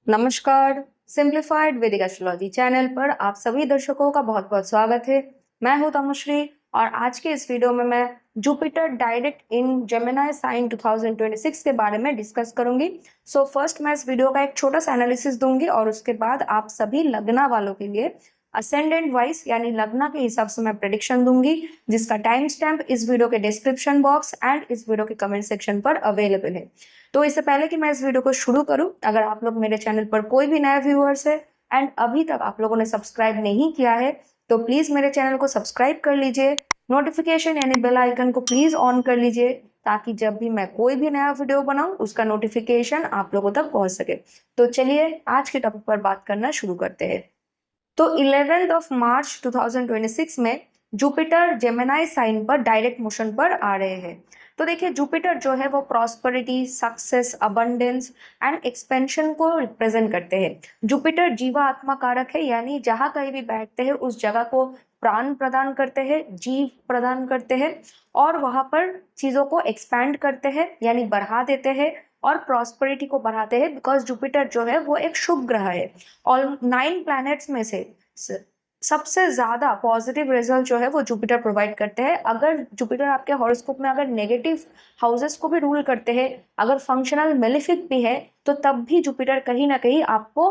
नमस्कार। सिंप्लीफाइड वैदिक astrology channel पर आप सभी दर्शकों का बहुत बहुत स्वागत है। मैं हूं तमुश्री और आज के इस वीडियो में मैं जुपिटर डायरेक्ट इन जेमिनी साइन 2026 के बारे में डिस्कस करूंगी। सो फर्स्ट मैं इस वीडियो का एक छोटा सा एनालिसिस दूंगी और उसके बाद आप सभी लग्ना वालों के लिए असेंडेंट वाइज यानी लग्ना के हिसाब से मैं प्रेडिक्शन दूंगी, जिसका टाइम स्टैम्प इस वीडियो के डिस्क्रिप्शन बॉक्स एंड इस वीडियो के कमेंट सेक्शन पर अवेलेबल है। तो इससे पहले कि मैं इस वीडियो को शुरू करूं, अगर आप लोग मेरे चैनल पर कोई भी नया व्यूअर्स है एंड अभी तक आप लोगों ने सब्सक्राइब नहीं किया है तो प्लीज मेरे चैनल को सब्सक्राइब कर लीजिए। नोटिफिकेशन यानी बेल आइकन को प्लीज ऑन कर लीजिए ताकि जब भी मैं कोई भी नया वीडियो बनाऊं उसका नोटिफिकेशन आप लोगों तक पहुंच सके। तो चलिए आज के टॉपिक पर बात करना शुरू करते हैं। तो 11 मार्च 2026 में जुपिटर जेमिनी साइन पर डायरेक्ट मोशन पर आ रहे हैं। तो देखिए जुपिटर जो है वो prosperity, success, abundance and expansion को रिप्रेजेंट करते हैं। जुपिटर जीवा आत्मा कारक है, यानी जहां कहीं भी बैठते हैं उस जगह को प्राण प्रदान करते हैं, जीव प्रदान करते हैं और वहां पर चीजों को एक्सपैंड करते हैं यानी बढ़ा देते हैं और प्रॉस्पेरिटी को बढ़ाते हैं, बिकॉज जुपिटर जो है वो एक शुभ ग्रह है। और 9 प्लैनेट्स में से सबसे ज्यादा पॉजिटिव रिजल्ट जो है वो जुपिटर प्रोवाइड करते हैं। अगर जुपिटर आपके हॉरोस्कोप में अगर नेगेटिव हाउसेस को भी रूल करते हैं, अगर फंक्शनल मेलिफिक भी है, तो तब भी जुपिटर कहीं ना कहीं आपको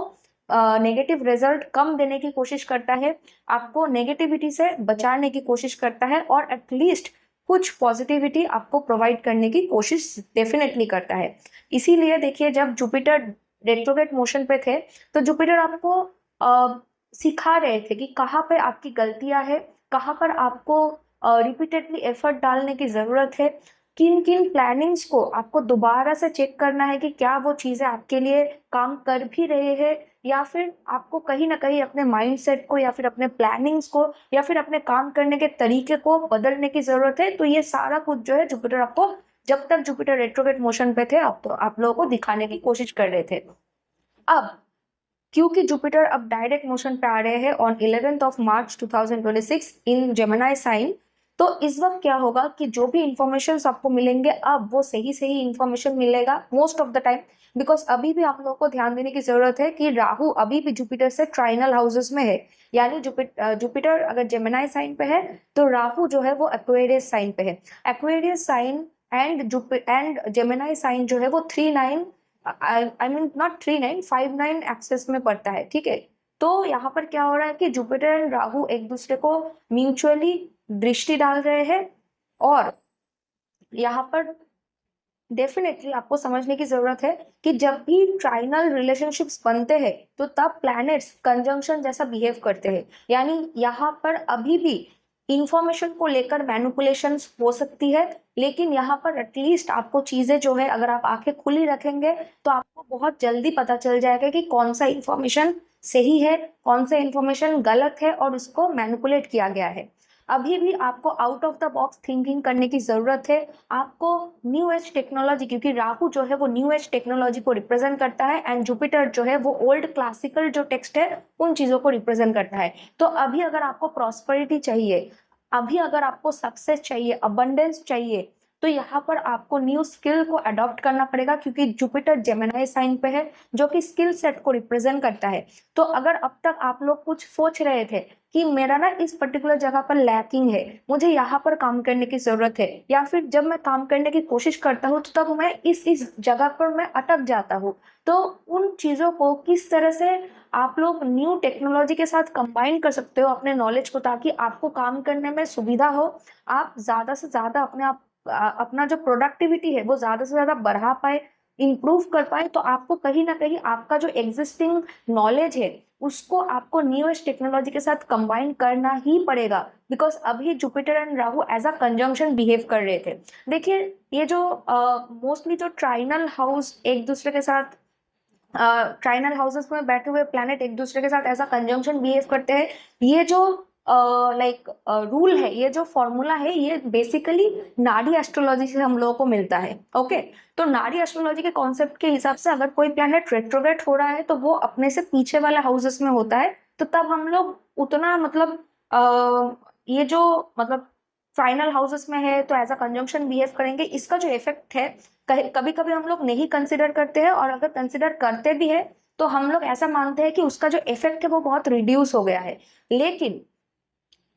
नेगेटिव रिजल्ट कम देने की कोशिश करता है, आपको नेगेटिविटी से बचाने की कोशिश करता है और एटलीस्ट कुछ पॉजिटिविटी आपको प्रोवाइड करने की कोशिश डेफिनेटली करता है। इसीलिए देखिए जब जुपिटर रेट्रोग्रेड मोशन पे थे तो जुपिटर आपको सिखा रहे थे कि कहाँ पे आपकी गलतियां है, कहाँ पर आपको रिपीटेडली एफर्ट डालने की ज़रूरत है, किन किन प्लानिंग्स को आपको दोबारा से चेक करना है कि क्या वो चीज़ें आपके लिए काम कर भी रहे हैं या फिर आपको कहीं ना कहीं अपने माइंडसेट को या फिर अपने प्लानिंग्स को या फिर अपने काम करने के तरीके को बदलने की ज़रूरत है। तो ये सारा कुछ जो है जुपिटर आपको जब तक जुपिटर रेट्रोग्रेड मोशन पे थे आप लोगों को दिखाने की कोशिश कर रहे थे। अब क्योंकि जुपिटर अब डायरेक्ट मोशन पे आ रहे हैं on 11 March 2026 in Gemini sign, तो इस वक्त क्या होगा कि जो भी इंफॉर्मेशन आपको मिलेंगे अब वो सही सही इंफॉर्मेशन मिलेगा most of the time. Because अभी भी आप लोगों को ध्यान देने की जरूरत है कि राहु अभी भी जुपिटर से ट्राइनल हाउसेस में है, यानी जुपिटर अगर जेमिनी साइन पे है तो राहु जो है वो एक्वेरियस साइन पे है। Aquarius sign and Gemini sign जो है वो 3-9 आई मीन नॉट 3-9 5-9 एक्सेस में पड़ता है, ठीक है। तो यहाँ पर क्या हो रहा है कि जुपिटर एंड राहु एक दूसरे को म्यूचुअली दृष्टि डाल रहे हैं और यहाँ पर डेफिनेटली आपको समझने की जरूरत है कि जब भी ट्राइनल रिलेशनशिप्स बनते हैं तो तब प्लैनेट्स कंजंक्शन जैसा बिहेव करते हैं, यानी यहाँ पर अभी भी इंफॉर्मेशन को लेकर मैनिपुलेशन हो सकती है, लेकिन यहाँ पर एटलीस्ट आपको चीजें जो है अगर आप आंखें खुली रखेंगे तो आपको बहुत जल्दी पता चल जाएगा कि कौन सा इंफॉर्मेशन सही है, कौन सा इंफॉर्मेशन गलत है और उसको मैनिपुलेट किया गया है। अभी भी आपको out of the box thinking करने की जरूरत है। आपको न्यू एज टेक्नोलॉजी, क्योंकि राहु जो है वो न्यू एज टेक्नोलॉजी को रिप्रेजेंट करता है एंड जुपिटर जो है वो ओल्ड क्लासिकल जो टेक्स्ट है उन चीजों को रिप्रेजेंट करता है। तो अभी अगर आपको प्रॉस्पेरिटी चाहिए, अभी अगर आपको सक्सेस चाहिए, अबंडेंस चाहिए, तो यहाँ पर आपको न्यू स्किल को अडॉप्ट करना पड़ेगा, क्योंकि जुपिटर जेमिनी साइन पे है जो कि स्किल सेट को रिप्रेजेंट करता है। तो अगर अब तक आप लोग कुछ सोच रहे थे कि मेरा ना इस पर्टिकुलर जगह पर लैकिंग है, मुझे यहाँ पर काम करने की जरूरत है, या फिर जब मैं काम करने की कोशिश करता हूँ तो तब मैं इस जगह पर मैं अटक जाता हूँ, तो उन चीजों को किस तरह से आप लोग न्यू टेक्नोलॉजी के साथ कंबाइन कर सकते हो अपने नॉलेज को, ताकि आपको काम करने में सुविधा हो, आप ज्यादा से ज्यादा अपना जो प्रोडक्टिविटी है वो ज्यादा से ज्यादा बढ़ा पाए, इंप्रूव कर पाए। तो आपको कहीं ना कहीं आपका जो एग्जिस्टिंग नॉलेज है उसको आपको न्यू एज टेक्नोलॉजी के साथ कंबाइन करना ही पड़ेगा, बिकॉज अभी Jupiter and Rahu as a conjunction behave कर रहे थे। देखिए ये जो मोस्टली जो ट्राइनल हाउस एक दूसरे के साथ ट्राइनल हाउसेस में बैठे हुए प्लैनेट एक दूसरे के साथ ऐसा कंजंक्शन बिहेव करते हैं, ये जो रूल है, ये जो फॉर्मूला है, ये बेसिकली नाड़ी एस्ट्रोलॉजी से हम लोगों को मिलता है। ओके, तो नाड़ी एस्ट्रोलॉजी के कॉन्सेप्ट के हिसाब से अगर कोई प्लैनेट रेट्रोग्रेड हो रहा है तो वो अपने से पीछे वाले हाउसेस में होता है, तो तब हम लोग उतना मतलब ये जो मतलब फाइनल हाउसेस में है तो एज अ कंजंक्शन बिहेव करेंगे, इसका जो इफेक्ट है कभी कभी हम लोग नहीं कंसिडर करते हैं, और अगर कंसिडर करते भी है तो हम लोग ऐसा मानते हैं कि उसका जो इफेक्ट है वो बहुत रिड्यूस हो गया है। लेकिन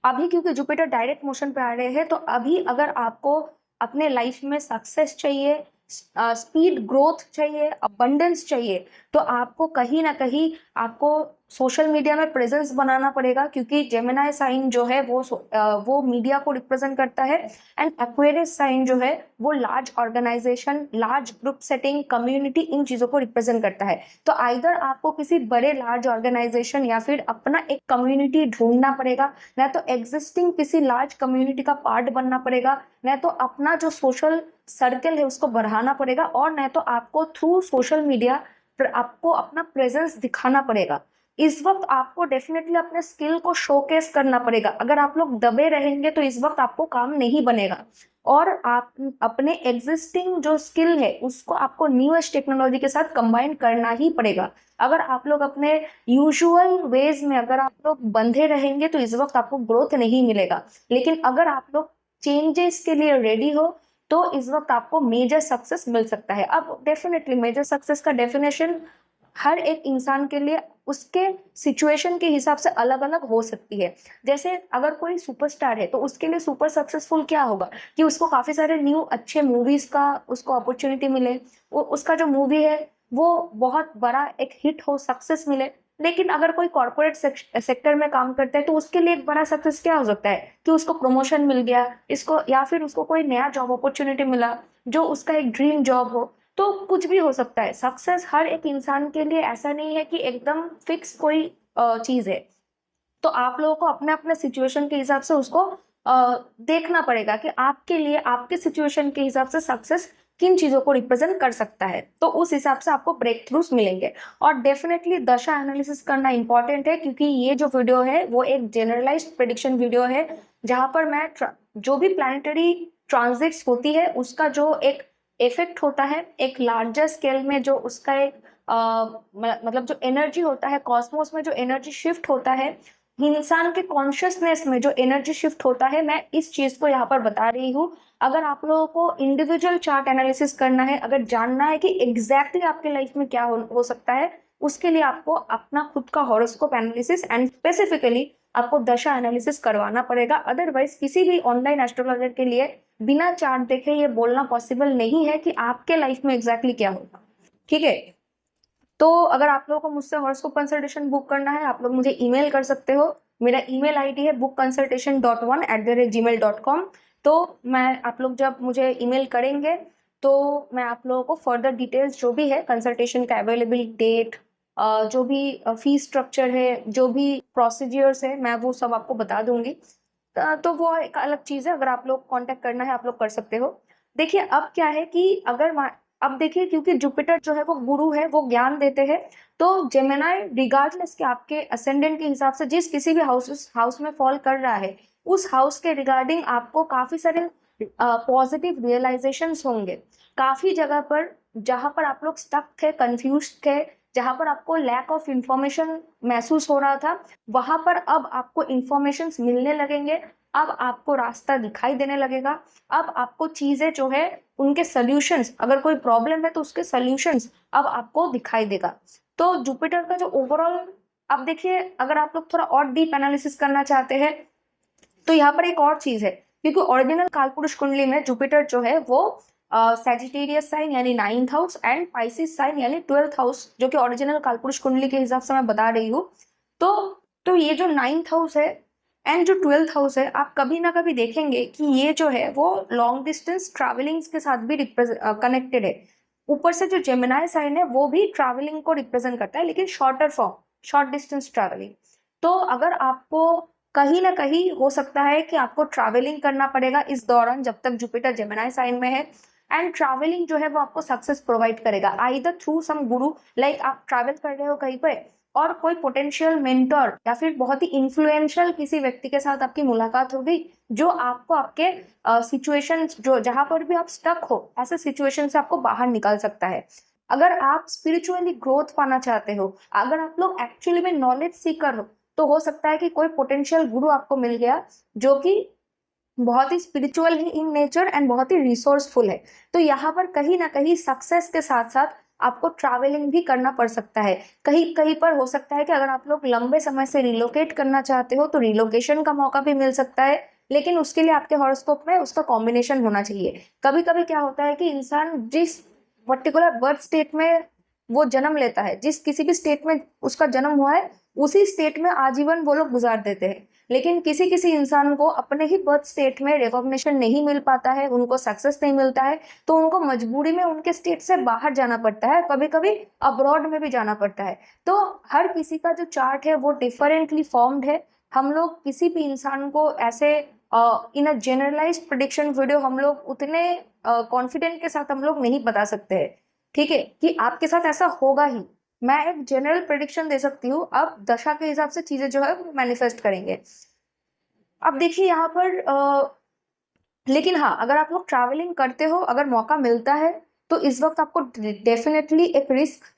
अभी क्योंकि जुपिटर डायरेक्ट मोशन पे आ रहे हैं, तो अभी अगर आपको अपने लाइफ में सक्सेस चाहिए, स्पीड ग्रोथ चाहिए, अबंडेंस चाहिए, तो आपको कहीं ना कहीं आपको सोशल मीडिया में प्रेजेंस बनाना पड़ेगा, क्योंकि जेमिनाई साइन जो है वो मीडिया को रिप्रेजेंट करता है, एंड एक्वेरियस साइन जो है वो large organization, large group setting, community, इन चीजों को रिप्रेजेंट करता है। तो आइदर आपको किसी बड़े लार्ज ऑर्गेनाइजेशन या फिर अपना एक कम्युनिटी ढूंढना पड़ेगा, ना तो एग्जिस्टिंग किसी लार्ज कम्युनिटी का पार्ट बनना पड़ेगा, ना तो अपना जो सोशल सर्कल है उसको बढ़ाना पड़ेगा, और न तो आपको थ्रू सोशल मीडिया आपको अपना प्रेजेंस दिखाना पड़ेगा। इस वक्त आपको डेफिनेटली अपने स्किल को शोकेस करना पड़ेगा। अगर आप लोग दबे रहेंगे तो इस वक्त आपको काम नहीं बनेगा, और आप अपने एग्जिस्टिंग जो स्किल है उसको आपको न्यूएस्ट टेक्नोलॉजी के साथ कंबाइन करना ही पड़ेगा। अगर आप लोग अपने यूजुअल वेज में अगर आप लोग बंधे रहेंगे तो इस वक्त आपको ग्रोथ नहीं मिलेगा। लेकिन अगर आप लोग चेंजेस के लिए रेडी हो तो इस वक्त आपको मेजर सक्सेस मिल सकता है। अब डेफिनेटली मेजर सक्सेस का डेफिनेशन हर एक इंसान के लिए उसके सिचुएशन के हिसाब से अलग अलग हो सकती है। जैसे अगर कोई सुपरस्टार है तो उसके लिए सुपर सक्सेसफुल क्या होगा कि उसको काफी सारे न्यू अच्छे मूवीज का उसको अपॉर्चुनिटी मिले, वो उसका जो मूवी है वो बहुत बड़ा एक हिट हो, सक्सेस मिले। लेकिन अगर कोई कॉर्पोरेट सेक्टर में काम करता है तो उसके लिए एक बड़ा सक्सेस क्या हो सकता है कि उसको प्रमोशन मिल गया, इसको या फिर उसको कोई नया जॉब अपॉर्चुनिटी मिला जो उसका एक ड्रीम जॉब हो। तो कुछ भी हो सकता है। सक्सेस हर एक इंसान के लिए ऐसा नहीं है कि एकदम फिक्स कोई चीज है। तो आप लोगों को अपने अपने सिचुएशन के हिसाब से उसको देखना पड़ेगा कि आपके लिए आपके सिचुएशन के हिसाब से सक्सेस किन चीजों को रिप्रेजेंट कर सकता है, तो उस हिसाब से आपको ब्रेक थ्रूज मिलेंगे। और डेफिनेटली दशा एनालिसिस करना इंपॉर्टेंट है, क्योंकि ये जो वीडियो है वो एक जनरलाइज्ड प्रेडिक्शन वीडियो है, जहां पर मैं जो भी प्लानिटरी ट्रांजिट्स होती है उसका जो एक इफेक्ट होता है एक लार्जर स्केल में, जो उसका एक मतलब जो एनर्जी होता है कॉस्मोस में, जो एनर्जी शिफ्ट होता है इंसान के कॉन्शियसनेस में, जो एनर्जी शिफ्ट होता है, मैं इस चीज को यहाँ पर बता रही हूँ। अगर आप लोगों को इंडिविजुअल चार्ट एनालिसिस करना है, अगर जानना है कि एग्जैक्टली आपके लाइफ में क्या हो सकता है, उसके लिए आपको अपना खुद का हॉरोस्कोप एनालिसिस एंड स्पेसिफिकली आपको दशा एनालिसिस करवाना पड़ेगा। अदरवाइज किसी भी ऑनलाइन एस्ट्रोलॉजर के लिए बिना चार्ट देखे ये बोलना पॉसिबल नहीं है कि आपके लाइफ में एग्जैक्टली क्या होगा। ठीक है, तो अगर आप लोगों को मुझसे हॉरोस्कोप कंसल्टेशन बुक करना है, आप लोग मुझे ईमेल कर सकते हो। मेरा ईमेल आईडी है bookconsultation.1@gmail.com। तो मैं आप लोग जब मुझे ईमेल करेंगे तो मैं आप लोगों को फर्दर डिटेल्स जो भी है कंसल्टेशन का, अवेलेबल डेट, जो भी फीस स्ट्रक्चर है, जो भी प्रोसीजियर्स है, मैं वो सब आपको बता दूंगी। तो वो एक अलग चीज़ है। अगर आप लोग कांटेक्ट करना है आप लोग कर सकते हो। देखिए अब क्या है कि अब देखिए, क्योंकि जुपिटर जो है वो गुरु है, वो ज्ञान देते हैं, तो जेमिनाई रिगार्डलेस के आपके असेंडेंट के हिसाब से जिस किसी भी हाउस में फॉल कर रहा है, उस हाउस के रिगार्डिंग आपको काफी सारे पॉजिटिव रियलाइजेशंस होंगे। काफी जगह पर जहां पर आप लोग स्टक थे, कंफ्यूज थे, जहां पर आपको लैक ऑफ इंफॉर्मेशन महसूस हो रहा था, वहां पर अब आपको इंफॉर्मेशन मिलने लगेंगे। अब आपको रास्ता दिखाई देने लगेगा। अब आपको चीजें जो है उनके सॉल्यूशंस, अगर कोई प्रॉब्लम है तो उसके सॉल्यूशंस अब आपको दिखाई देगा। तो जुपिटर का जो ओवरऑल, अब देखिए अगर आप लोग थोड़ा और डीप एनालिसिस करना चाहते हैं तो यहाँ पर एक और चीज है, क्योंकि ओरिजिनल कालपुरुष कुंडली में जुपिटर जो है वो सैजिटेरियस साइन यानी 9th house and Pisces sign यानी 12th हाउस, जो कि ओरिजिनल कालपुरुष कुंडली के हिसाब से मैं बता रही हूँ। तो ये जो 9th हाउस है एंड जो 12th हाउस है, आप कभी ना कभी देखेंगे कि ये जो है वो लॉन्ग डिस्टेंस ट्रैवलिंग के साथ भी कनेक्टेड है। ऊपर से जो जेमिनाई साइन है वो भी ट्रैवलिंग को रिप्रेजेंट करता है, लेकिन shorter form, short distance travelling. तो अगर आपको कहीं ना कहीं हो सकता है कि आपको ट्रैवलिंग करना पड़ेगा इस दौरान जब तक जुपिटर जेमिनाई साइन में है, एंड ट्रैवलिंग जो है वो आपको सक्सेस प्रोवाइड करेगा आइदर थ्रू सम गुरु, लाइक आप ट्रैवल कर रहे हो कहीं पे और कोई पोटेंशियल मेंटर या फिर बहुत ही इन्फ्लुएंशियल किसी व्यक्ति के साथ आपकी मुलाकात हो गई, जो आपको आपके सिचुएशन जो जहां पर भी आप स्टक हो ऐसे सिचुएशन से आपको बाहर निकाल सकता है। अगर आप स्पिरिचुअली ग्रोथ पाना चाहते हो, अगर आप लोग एक्चुअली में नॉलेज सीकर हो, तो हो सकता है कि कोई पोटेंशियल गुरु आपको मिल गया जो कि बहुत ही स्पिरिचुअल है इन नेचर एंड बहुत ही रिसोर्सफुल है। तो यहाँ पर कहीं ना कहीं सक्सेस के साथ साथ आपको ट्रैवलिंग भी करना पड़ सकता है। कहीं कहीं पर हो सकता है कि अगर आप लोग लंबे समय से रिलोकेट करना चाहते हो तो रिलोकेशन का मौका भी मिल सकता है, लेकिन उसके लिए आपके हॉरोस्कोप में उसका कॉम्बिनेशन होना चाहिए। कभी कभी क्या होता है कि इंसान जिस पर्टिकुलर बर्थ स्टेट में वो जन्म लेता है, जिस किसी भी स्टेट में उसका जन्म हुआ है, उसी स्टेट में आजीवन वो लोग गुजार देते हैं। लेकिन किसी किसी इंसान को अपने ही बर्थ स्टेट में रिकॉग्निशन नहीं मिल पाता है, उनको सक्सेस नहीं मिलता है, तो उनको मजबूरी में उनके स्टेट से बाहर जाना पड़ता है, कभी कभी अब्रॉड में भी जाना पड़ता है। तो हर किसी का जो चार्ट है वो डिफरेंटली फॉर्म्ड है। हम लोग किसी भी इंसान को ऐसे इन अ जनरलाइज्ड प्रेडिक्शन वीडियो हम लोग उतने कॉन्फिडेंट के साथ हम लोग नहीं बता सकते हैं, ठीक है, कि आपके साथ ऐसा होगा ही। मैं एक जनरल प्रेडिक्शन दे सकती हूँ, अब दशा के हिसाब से चीजें जो है वो मैनिफेस्ट करेंगे। अब देखिए यहाँ पर लेकिन हाँ, अगर आप लोग ट्रैवलिंग करते हो, अगर मौका मिलता है, तो इस वक्त आपको डेफिनेटली एक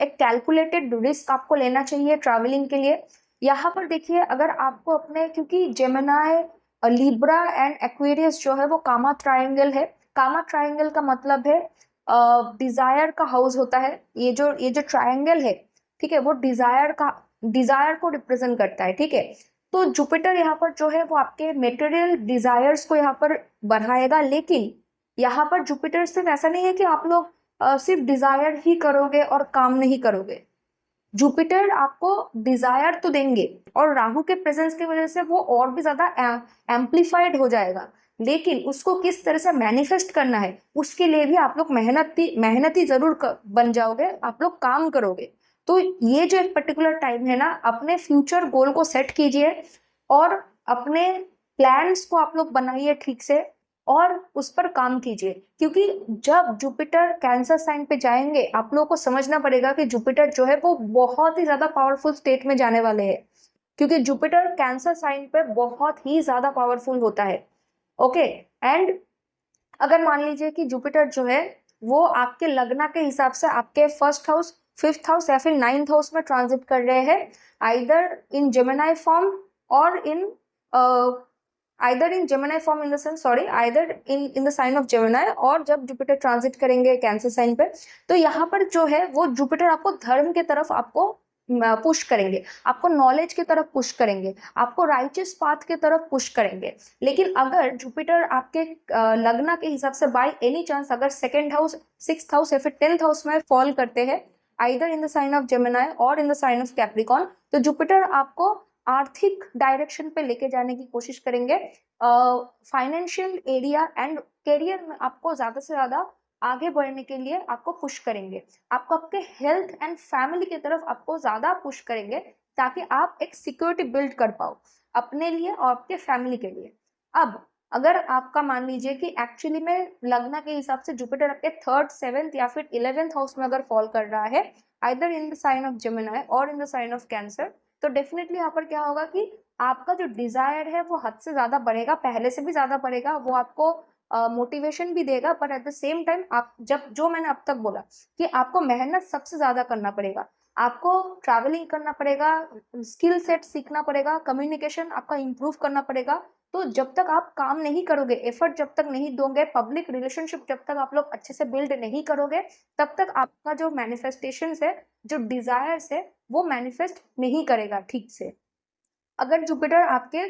कैलकुलेटेड रिस्क आपको लेना चाहिए ट्रैवलिंग के लिए। यहाँ पर देखिए, अगर आपको अपने, क्योंकि जेमिनाई, लिब्रा एंड एक्वेरियस जो है वो कामा ट्रायंगल है। कामा ट्रायंगल का मतलब है डिजायर का हाउस होता है। ये जो ट्रायंगल है, ठीक है, वो डिजायर को रिप्रेजेंट करता है, ठीक है। तो जुपिटर यहाँ पर जो है वो आपके मेटेरियल डिजायर्स को यहाँ पर बढ़ाएगा, लेकिन यहाँ पर जुपिटर सिर्फ ऐसा नहीं है कि आप लोग सिर्फ डिजायर ही करोगे और काम नहीं करोगे। जुपिटर आपको डिजायर तो देंगे, और राहु के प्रेजेंस की वजह से वो और भी ज्यादा एम्पलीफाइड हो जाएगा, लेकिन उसको किस तरह से मैनिफेस्ट करना है उसके लिए भी आप लोग मेहनती जरूर बन जाओगे, आप लोग काम करोगे। तो ये जो एक पर्टिकुलर टाइम है ना, अपने फ्यूचर गोल को सेट कीजिए और अपने प्लान्स को आप लोग बनाइए ठीक से और उस पर काम कीजिए, क्योंकि जब जुपिटर कैंसर साइन पे जाएंगे आप लोगों को समझना पड़ेगा कि जुपिटर जो है वो बहुत ही ज्यादा पावरफुल स्टेट में जाने वाले हैं, क्योंकि जुपिटर कैंसर साइन पे बहुत ही ज्यादा पावरफुल होता है। ओके, एंड अगर मान लीजिए कि जुपिटर जो है वो आपके लग्न के हिसाब से आपके फर्स्ट हाउस, फिफ्थ हाउस या फिर नाइन्थ हाउस में ट्रांजिट कर रहे हैं, आइदर इन जेमिनाई फॉर्म और in either in Gemini form in the sense, sorry, either in the sign of Gemini, और जब जुपिटर ट्रांजिट करेंगे कैंसर साइन पे, तो यहाँ पर जो है वो जुपिटर आपको धर्म के तरफ आपको पुश करेंगे, आपको नॉलेज की तरफ पुश करेंगे, आपको राइचियस पाथ की तरफ पुश करेंगे। लेकिन अगर जुपिटर आपके लग्न के हिसाब से बाय एनी चांस अगर सेकेंड हाउस, सिक्स्थ हाउस या फिर 10th हाउस में फॉल करते हैं, either in the sign of Gemini और in the sign of Capricorn, तो जुपिटर आपको आर्थिक डायरेक्शन पे लेके जाने की कोशिश करेंगे, फाइनेंशियल एरिया एंड करियर में आपको ज्यादा से ज्यादा आगे बढ़ने के लिए आपको पुश करेंगे, आपको आपके हेल्थ एंड फैमिली की तरफ आपको ज्यादा पुश करेंगे, ताकि आप एक सिक्योरिटी बिल्ड कर पाओ अपने लिए और आपके फैमिली के लिए। अब अगर आपका मान लीजिए कि एक्चुअली में लग्न के हिसाब से जुपिटर आपके थर्ड, सेवेंथ या फिर 11th हाउस में अगर फॉल कर रहा है, either in the sign of Gemini और in the sign of Cancer, तो डेफिनेटली यहाँ पर क्या होगा कि आपका जो डिजायर है वो हद से ज्यादा बढ़ेगा, पहले से भी ज्यादा बढ़ेगा, वो आपको मोटिवेशन भी देगा, पर एट द सेम टाइम आप जब, जो मैंने अब तक बोला कि आपको मेहनत सबसे ज्यादा करना पड़ेगा, आपको ट्रैवलिंग करना पड़ेगा, स्किल सेट सीखना पड़ेगा, कम्युनिकेशन आपका इंप्रूव करना पड़ेगा। तो जब तक आप काम नहीं करोगे, एफर्ट जब तक नहीं दोगे, पब्लिक रिलेशनशिप जब तक आप लोग अच्छे से बिल्ड नहीं करोगे, तब तक आपका जो मैनिफेस्टेशन है, जो डिजायर्स है, वो मैनिफेस्ट नहीं करेगा ठीक से। अगर जुपिटर आपके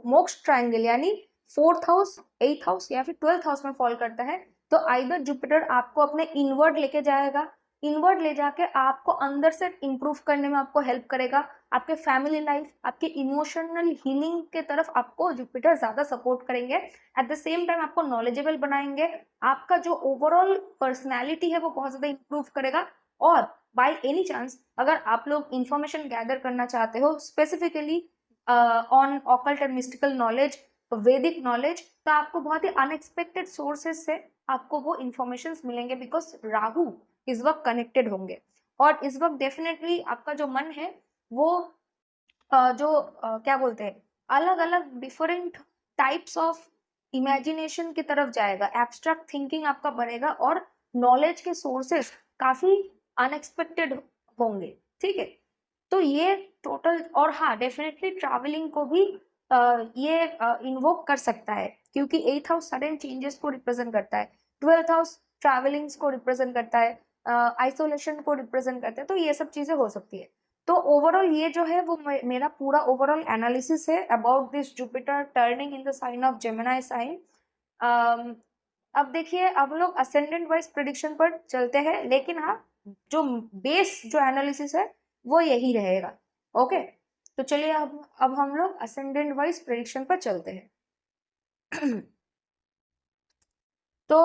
मोक्ष ट्रायंगल यानी फोर्थ हाउस, एथ हाउस या फिर 12th हाउस में फॉल करता है, तो आइदर जुपिटर आपको अपने इनवर्ड लेके जाएगा, इनवर्ड ले जाके आपको अंदर से इंप्रूव करने में आपको हेल्प करेगा, आपके फैमिली लाइफ, आपके इमोशनल हीलिंग के तरफ आपको जुपिटर ज्यादा सपोर्ट करेंगे, एट द सेम टाइम आपको नॉलेजेबल बनाएंगे, आपका जो ओवरऑल पर्सनैलिटी है वो बहुत ज्यादा इंप्रूव करेगा। और बाय एनी चांस अगर आप लोग इंफॉर्मेशन गैदर करना चाहते हो specifically on occult and mystical knowledge, वैदिक नॉलेज, तो आपको बहुत ही अनएक्सपेक्टेड सोर्सेस से आपको वो इंफॉर्मेशन मिलेंगे, बिकॉज राहु इस वक्त कनेक्टेड होंगे, और इस वक्त डेफिनेटली आपका जो मन है वो क्या बोलते हैं, अलग अलग डिफरेंट टाइप्स ऑफ इमेजिनेशन की तरफ जाएगा, एब्स्ट्रैक्ट थिंकिंग आपका बढ़ेगा, और नॉलेज के सोर्सेस काफी अनएक्सपेक्टेड होंगे, ठीक है। तो ये टोटल, और हाँ डेफिनेटली ट्रैवलिंग को भी ये इन्वोक कर सकता है, क्योंकि 8th हाउस सडन चेंजेस को रिप्रेजेंट करता है, 12th हाउस ट्रैवलिंग्स को रिप्रेजेंट करता है, आइसोलेशन को रिप्रेजेंट करते हैं, तो ये सब चीजें हो सकती है। तो ओवरऑल ये जो है वो मेरा पूरा ओवरऑल एनालिसिस है about this Jupiter turning in the sign of Gemini sign. अब देखिए, अब लोग असेंडेंट वाइज प्रिडिक्शन पर चलते हैं, लेकिन हाँ, जो बेस जो एनालिसिस है वो यही रहेगा। ओके, तो चलिए अब हम लोग असेंडेंट वाइज प्रिडिक्शन पर चलते हैं। तो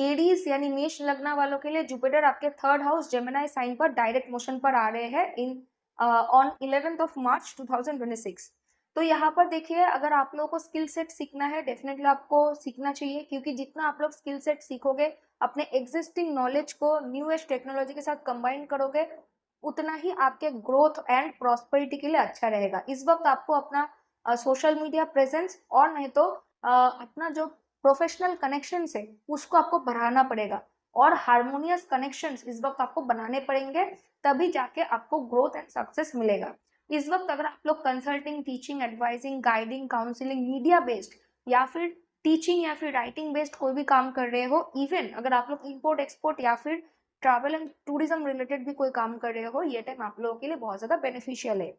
एडीज यानी मेष लग्न वालों के लिए जुपिटर आपके थर्ड हाउस जेमिनी साइन पर डायरेक्ट मोशन पर आ रहे हैं in on 11th of March 2026। तो यहाँ पर देखिए, अगर आप लोगों को स्किल सेट सीखना है, डेफिनेटली आपको सीखना चाहिए, क्योंकि जितना आप लोग स्किल सेट सीखोगे, अपने एग्जिस्टिंग नॉलेज को न्यू एज टेक्नोलॉजी के साथ कंबाइन करोगे, उतना ही आपके ग्रोथ एंड प्रॉस्पेरिटी के लिए अच्छा रहेगा। इस वक्त आपको अपना सोशल मीडिया प्रेजेंस और नहीं तो अपना जो प्रोफेशनल कनेक्शंस है उसको आपको बढ़ाना पड़ेगा, और हारमोनियस कनेक्शंस इस वक्त आपको बनाने पड़ेंगे, तभी जाके आपको ग्रोथ एंड सक्सेस मिलेगा। इस वक्त अगर आप लोग consulting, teaching, advising, guiding, counselling, media based या फिर टीचिंग या फिर राइटिंग बेस्ड कोई भी काम कर रहे हो, इवन अगर आप लोग इम्पोर्ट एक्सपोर्ट या फिर ट्रैवल एंड टूरिज्म रिलेटेड भी कोई काम कर रहे हो, ये टाइम आप लोगों के लिए बहुत ज्यादा बेनिफिशियल है।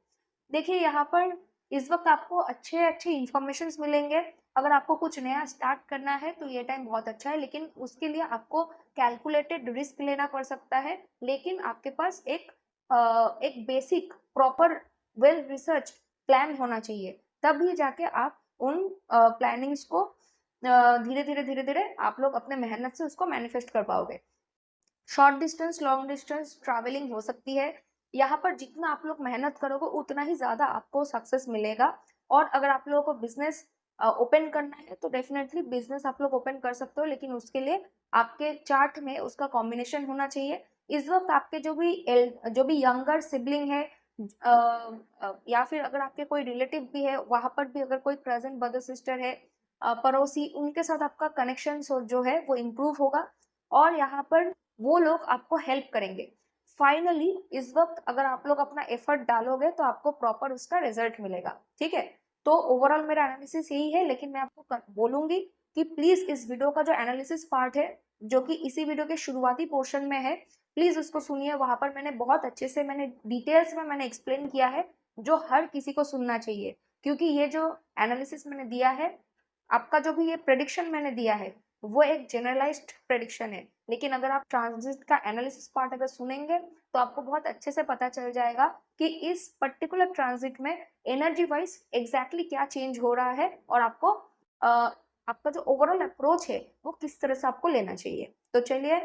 देखिए, यहाँ पर इस वक्त आपको अच्छे अच्छे इंफॉर्मेशन मिलेंगे। अगर आपको कुछ नया स्टार्ट करना है तो ये टाइम बहुत अच्छा है, लेकिन उसके लिए आपको कैलकुलेटेड रिस्क लेना पड़ सकता है, लेकिन आपके पास एक basic proper well research plan होना चाहिए, तभी जाके आप उन प्लानिंग्स को धीरे धीरे आप लोग अपने मेहनत से उसको मैनिफेस्ट कर पाओगे। Short distance, long distance travelling हो सकती है। यहाँ पर जितना आप लोग मेहनत करोगे उतना ही ज्यादा आपको सक्सेस मिलेगा। और अगर आप लोगों को बिजनेस ओपन करना है तो डेफिनेटली बिजनेस आप लोग ओपन कर सकते हो, लेकिन उसके लिए आपके चार्ट में उसका कॉम्बिनेशन होना चाहिए। इस वक्त आपके जो भी यंगर सिबलिंग है, या फिर अगर आपके कोई रिलेटिव भी है, वहां पर भी अगर कोई प्रेजेंट ब्रदर सिस्टर है, पड़ोसी, उनके साथ आपका कनेक्शन जो है वो इम्प्रूव होगा, और यहाँ पर वो लोग आपको हेल्प करेंगे। फाइनली इस वक्त अगर आप लोग अपना एफर्ट डालोगे तो आपको प्रॉपर उसका रिजल्ट मिलेगा। ठीक है, तो ओवरऑल मेरा एनालिसिस यही है, लेकिन मैं आपको बोलूंगी कि प्लीज इस वीडियो का जो एनालिसिस पार्ट है, जो कि इसी वीडियो के शुरुआती पोर्शन में है, प्लीज उसको सुनिए। वहां पर मैंने बहुत अच्छे से डिटेल्स में मैंने एक्सप्लेन किया है, जो हर किसी को सुनना चाहिए, क्योंकि ये जो एनालिसिस मैंने दिया है, आपका जो भी ये प्रेडिक्शन मैंने दिया है, वो एक जनरलाइज्ड प्रेडिक्शन है, लेकिन अगर आप ट्रांजिट का एनालिसिस पार्ट अगर सुनेंगे तो आपको बहुत अच्छे से पता चल जाएगा कि इस पर्टिकुलर ट्रांजिट में एनर्जी वाइज एग्जैक्टली क्या चेंज हो रहा है, और आपका जो ओवरऑल अप्रोच है वो किस तरह से आपको लेना चाहिए। तो चलिए,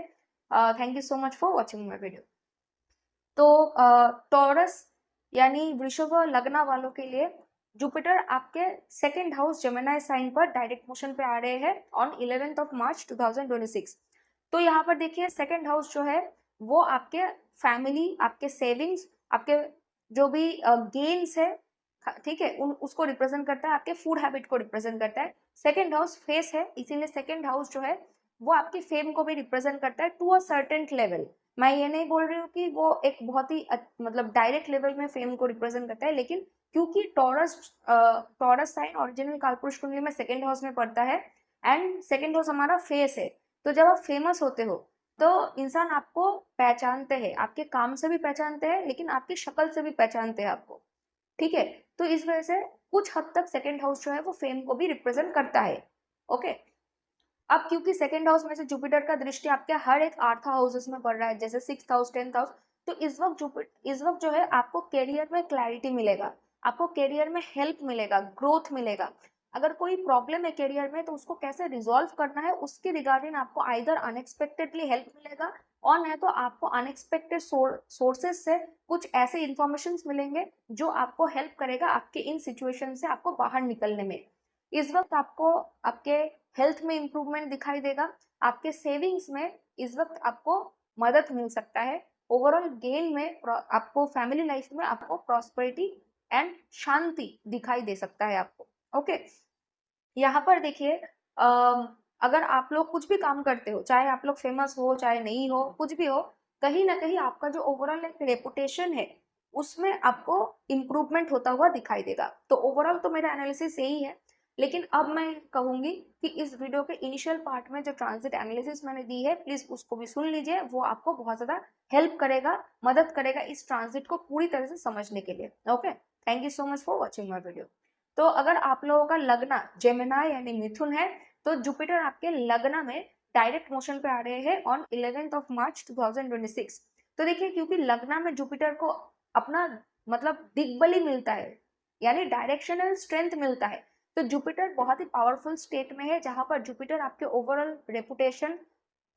thank you so much for watching my video. तो टॉरस यानी वृषभ लग्न वालों के लिए जुपिटर आपके सेकेंड हाउस जेमिनी साइन पर डायरेक्ट मोशन पे आ रहे हैं ऑन 11th ऑफ मार्च 2026। तो यहाँ पर देखिए, सेकेंड हाउस जो है वो आपके फैमिली, आपके सेविंग्स, आपके जो भी गेन्स है, ठीक है, उसको रिप्रेजेंट करता है, आपके फूड हैबिट को रिप्रेजेंट करता है। सेकेंड हाउस फेस है, इसीलिए सेकेंड हाउस जो है वो आपकी फेम को भी रिप्रेजेंट करता है टू अ सर्टेन लेवल। मैं ये नहीं बोल रही हूँ कि वो एक बहुत ही मतलब डायरेक्ट लेवल में फेम को रिप्रेजेंट करता है, लेकिन क्योंकि टॉरस साइन ओरिजिनल कालपुरुष कुंडली में सेकेंड हाउस में पड़ता है, एंड सेकेंड हाउस हमारा फेस है, तो जब आप फेमस होते हो तो इंसान आपको पहचानते हैं, आपके काम से भी पहचानते हैं, लेकिन आपकी शक्ल से भी पहचानते हैं आपको। ठीक है, तो इस वजह से कुछ हद तक सेकेंड हाउस जो है वो फेम को भी रिप्रेजेंट करता है। ओके, अब क्योंकि सेकेंड हाउस में से जुपिटर का दृष्टि आपके हर एक 8th हाउसेस में पड़ रहा है, जैसे 6th हाउस, 10th हाउस, तो इस वक्त जो है आपको करियर में क्लैरिटी मिलेगा, आपको करियर में हेल्प मिलेगा, ग्रोथ मिलेगा। अगर कोई प्रॉब्लम है करियर में तो उसको कैसे रिजॉल्व करना है उसके रिगार्डिंग आपको आइदर अनएक्सपेक्टेडली हेल्प मिलेगा, और नहीं तो आपको अनएक्सपेक्टेड सोर्सेस से कुछ ऐसे इंफॉर्मेशन मिलेंगे जो आपको हेल्प करेगा आपके इन सिचुएशन से आपको बाहर निकलने में। इस वक्त आपको आपके हेल्थ में इंप्रूवमेंट दिखाई देगा, आपके सेविंग्स में इस वक्त आपको मदद मिल सकता है, ओवरऑल गेन में आपको फैमिली लाइफ में आपको प्रॉस्पेरिटी एंड शांति दिखाई दे सकता है आपको। ओके, यहाँ पर देखिए, अगर आप लोग कुछ भी काम करते हो, चाहे आप लोग फेमस हो चाहे नहीं हो, कुछ भी हो, कहीं ना कहीं आपका जो ओवरऑल एक रेपुटेशन है उसमें आपको इम्प्रूवमेंट होता हुआ दिखाई देगा। तो ओवरऑल तो मेरा एनालिसिस यही है, लेकिन अब मैं कहूंगी कि इस वीडियो के इनिशियल पार्ट में जो ट्रांजिट एनालिसिस मैंने दी है, प्लीज उसको भी सुन लीजिए, वो आपको बहुत ज्यादा हेल्प करेगा, मदद करेगा इस ट्रांजिट को पूरी तरह से समझने के लिए। Okay, thank you so much for watching my video. तो अगर आप लोगों का लगना जेमिनाई यानी मिथुन है, तो जुपिटर आपके लगना में डायरेक्ट मोशन पे आ रहे हैं ऑन 11th ऑफ मार्च 2026। तो देखिए, क्योंकि लगना में जुपिटर को अपना मतलब दिग्बली मिलता है, यानी डायरेक्शनल स्ट्रेंथ मिलता है, तो जुपिटर बहुत ही पावरफुल स्टेट में है, जहां पर जुपिटर आपके ओवरऑल रेपुटेशन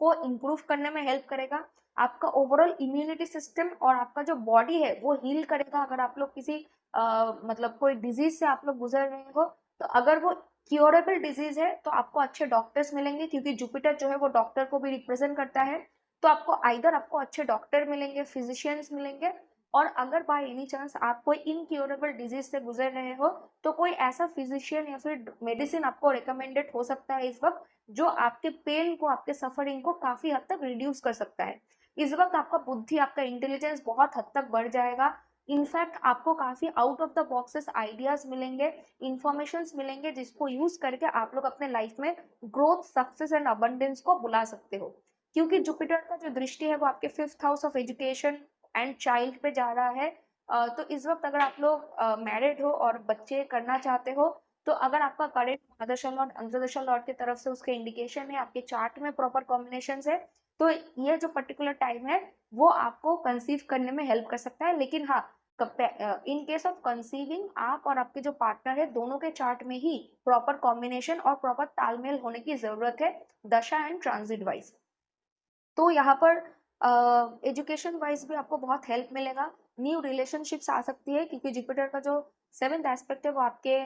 को इम्प्रूव करने में हेल्प करेगा, आपका ओवरऑल इम्यूनिटी सिस्टम और आपका जो बॉडी है वो हील करेगा। अगर आप लोग किसी मतलब कोई डिजीज से आप लोग गुजर रहे हो, तो अगर वो क्योरेबल डिजीज है तो आपको अच्छे डॉक्टर्स मिलेंगे, क्योंकि जुपिटर जो है वो डॉक्टर को भी रिप्रेजेंट करता है। तो आपको अच्छे डॉक्टर मिलेंगे, फिजिशियंस मिलेंगे। और अगर बाय एनी चांस आप कोई इनक्योरेबल डिजीज से गुजर रहे हो, तो कोई ऐसा फिजिशियन या फिर मेडिसिन आपको रिकमेंडेड हो सकता है इस वक्त, जो आपके पेन को, आपके सफरिंग को काफी हद तक रिड्यूस कर सकता है। इस वक्त आपका बुद्धि, आपका इंटेलिजेंस बहुत हद तक बढ़ जाएगा। इनफैक्ट आपको काफी out of the boxes ideas मिलेंगे, इंफॉर्मेशन मिलेंगे, जिसको यूज करके आप लोग अपने लाइफ में ग्रोथ, सक्सेस एंड अबंडेंस को बुला सकते हो। क्योंकि जुपिटर का जो दृष्टि है वो आपके 5th house of education and child पे जा रहा है। तो इस वक्त अगर आप लोग मैरिड हो और बच्चे करना चाहते हो, तो अगर आपका करेंट महादशा लॉर्ड, अंतर्दशा लॉर्ड की तरफ से उसके इंडिकेशन है, आपके चार्ट में प्रॉपर कॉम्बिनेशन है, तो ये जो पर्टिकुलर टाइम है वो आपको कंसीव करने में हेल्प कर सकता है। लेकिन हाँ, इन केस ऑफ कंसीविंग, आप और आपके जो पार्टनर है दोनों के चार्ट में ही प्रॉपर कॉम्बिनेशन और प्रॉपर तालमेल होने की जरूरत है, दशा एंड ट्रांजिट वाइज। तो यहाँ पर एजुकेशन वाइज भी आपको बहुत हेल्प मिलेगा, न्यू रिलेशनशिप्स आ सकती है, क्योंकि जुपिटर का जो 7th एस्पेक्ट है वो आपके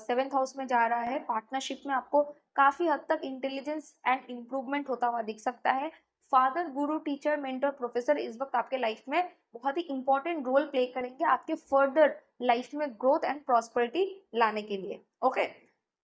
7th हाउस में जा रहा है। पार्टनरशिप में आपको काफी हद तक इंटेलिजेंस एंड इम्प्रूवमेंट होता हुआ दिख सकता है। फादर, गुरु, टीचर, मेंटर, प्रोफेसर इस वक्त आपके लाइफ में बहुत ही इंपॉर्टेंट रोल प्ले करेंगे आपके फर्दर लाइफ में ग्रोथ एंड प्रॉस्पेरिटी लाने के लिए। ओके,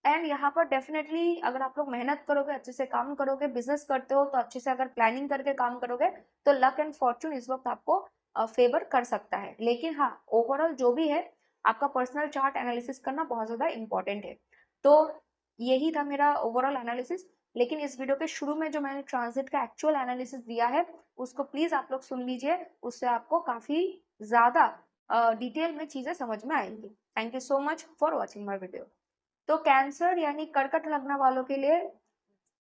एंड यहाँ पर डेफिनेटली अगर आप लोग मेहनत करोगे, अच्छे से काम करोगे, बिजनेस करते हो तो अच्छे से अगर प्लानिंग करके काम करोगे, तो लक एंड फॉर्चून इस वक्त आपको फेवर कर सकता है। लेकिन हाँ, ओवरऑल जो भी है, आपका पर्सनल चार्ट एनालिसिस करना बहुत ज़्यादा इंपॉर्टेंट है। तो यही था मेरा ओवरऑल एनालिसिस। लेकिन इस वीडियो के शुरू में जो मैंने ट्रांजिट का एक्चुअल एनालिसिस दिया है, उसको प्लीज़ आप लोग सुन लीजिए, उससे आपको काफ़ी ज़्यादा डिटेल में चीज़ें समझ में आएंगी। Thank you so much for watching my video. तो कैंसर यानी कर्कट लग्न वालों के लिए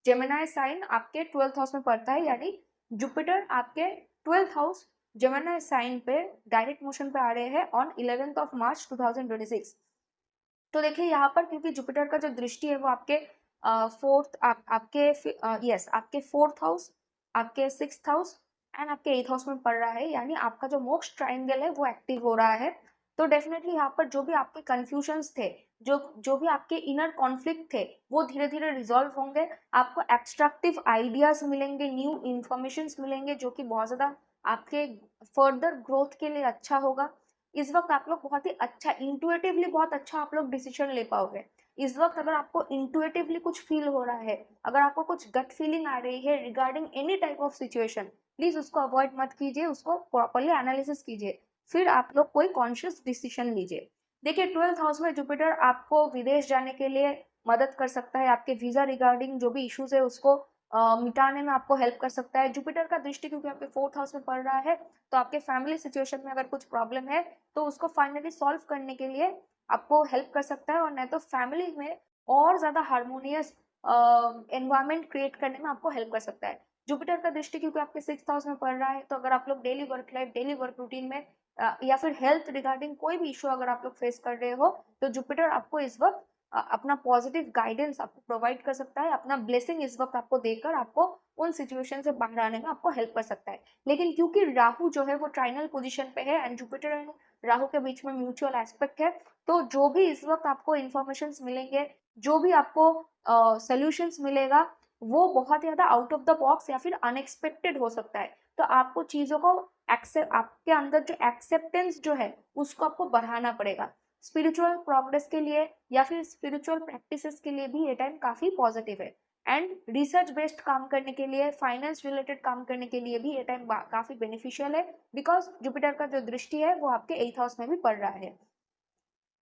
जेमिनाई साइन आपके 12th हाउस में पड़ता है, यानी जुपिटर आपके 12th हाउस जेमिनाई साइन पे डायरेक्ट मोशन पे आ रहे हैं ऑन 11th ऑफ मार्च 2026। तो देखिए यहाँ पर, क्योंकि जुपिटर का जो दृष्टि है वो आपके आपके 4th हाउस, आपके 6th हाउस एंड आपके 8th हाउस में पड़ रहा है, यानी आपका जो मोक्ष ट्रायंगल है वो एक्टिव हो रहा है। तो डेफिनेटली यहाँ पर जो भी आपके कंफ्यूजन्स थे, जो जो भी आपके इनर कॉन्फ्लिक्ट थे, वो धीरे धीरे रिजॉल्व होंगे। आपको एब्स्ट्रक्टिव आइडियाज मिलेंगे, न्यू इंफॉर्मेशन मिलेंगे, जो कि बहुत ज़्यादा आपके फर्दर ग्रोथ के लिए अच्छा होगा। इस वक्त आप लोग बहुत ही अच्छा, इंटुएटिवली बहुत अच्छा आप लोग डिसीजन ले पाओगे। इस वक्त अगर आपको इंटुएटिवली कुछ फील हो रहा है, अगर आपको कुछ गट फीलिंग आ रही है regarding any type of situation, please उसको अवॉइड मत कीजिए, उसको प्रॉपरली एनालिसिस कीजिए, फिर आप लोग कोई कॉन्शियस डिसीजन लीजिए। देखिए, 12th हाउस में जुपिटर आपको विदेश जाने के लिए मदद कर सकता है, आपके वीजा रिगार्डिंग जो भी इश्यूज है उसको मिटाने में आपको हेल्प कर सकता है। जुपिटर का दृष्टि क्योंकि आपके 4th हाउस में पड़ रहा है, तो आपके फैमिली सिचुएशन में अगर कुछ प्रॉब्लम है, तो उसको फाइनली सॉल्व करने के लिए आपको हेल्प कर सकता है, और नहीं तो फैमिली में और ज्यादा हार्मोनियस एनवायरनमेंट क्रिएट करने में आपको हेल्प कर सकता है। जुपिटर का दृष्टि क्योंकि आपके 6th हाउस में पड़ रहा है, तो अगर आप लोग daily work life, daily work routine में या फिर हेल्थ रिगार्डिंग कोई भी इशू अगर आप लोग फेस कर रहे हो, तो जुपिटर आपको इस वक्त अपना पॉजिटिव गाइडेंस आपको प्रोवाइड कर सकता है, अपना ब्लेसिंग इस वक्त आपको देकर आपको उन सिचुएशन से बाहर आने में आपको हेल्प कर सकता है। लेकिन क्योंकि राहु जो है वो ट्राइनल पोजीशन पे है, एंड जुपिटर एंड राहु के बीच में म्यूचुअल एस्पेक्ट है, तो जो भी इस वक्त आपको इंफॉर्मेशन मिलेंगे, जो भी आपको सोल्यूशंस मिलेगा, वो बहुत ज्यादा आउट ऑफ द बॉक्स या फिर अनएक्सपेक्टेड हो सकता है। तो आपको चीजों को एक्सेप्ट, आपके अंदर जो एक्सेप्टेंस जो है उसको आपको बढ़ाना पड़ेगा। स्पिरिचुअल प्रोग्रेस के लिए या फिर स्पिरिचुअल प्रैक्टिसेस के लिए भी ये टाइम काफी पॉजिटिव है, एंड रिसर्च बेस्ड काम करने के लिए, फाइनेंस रिलेटेड काम करने के लिए भी ये टाइम काफी बेनिफिशियल है, बिकॉज जुपिटर का जो दृष्टि है वो आपके 8th हाउस में भी पड़ रहा है।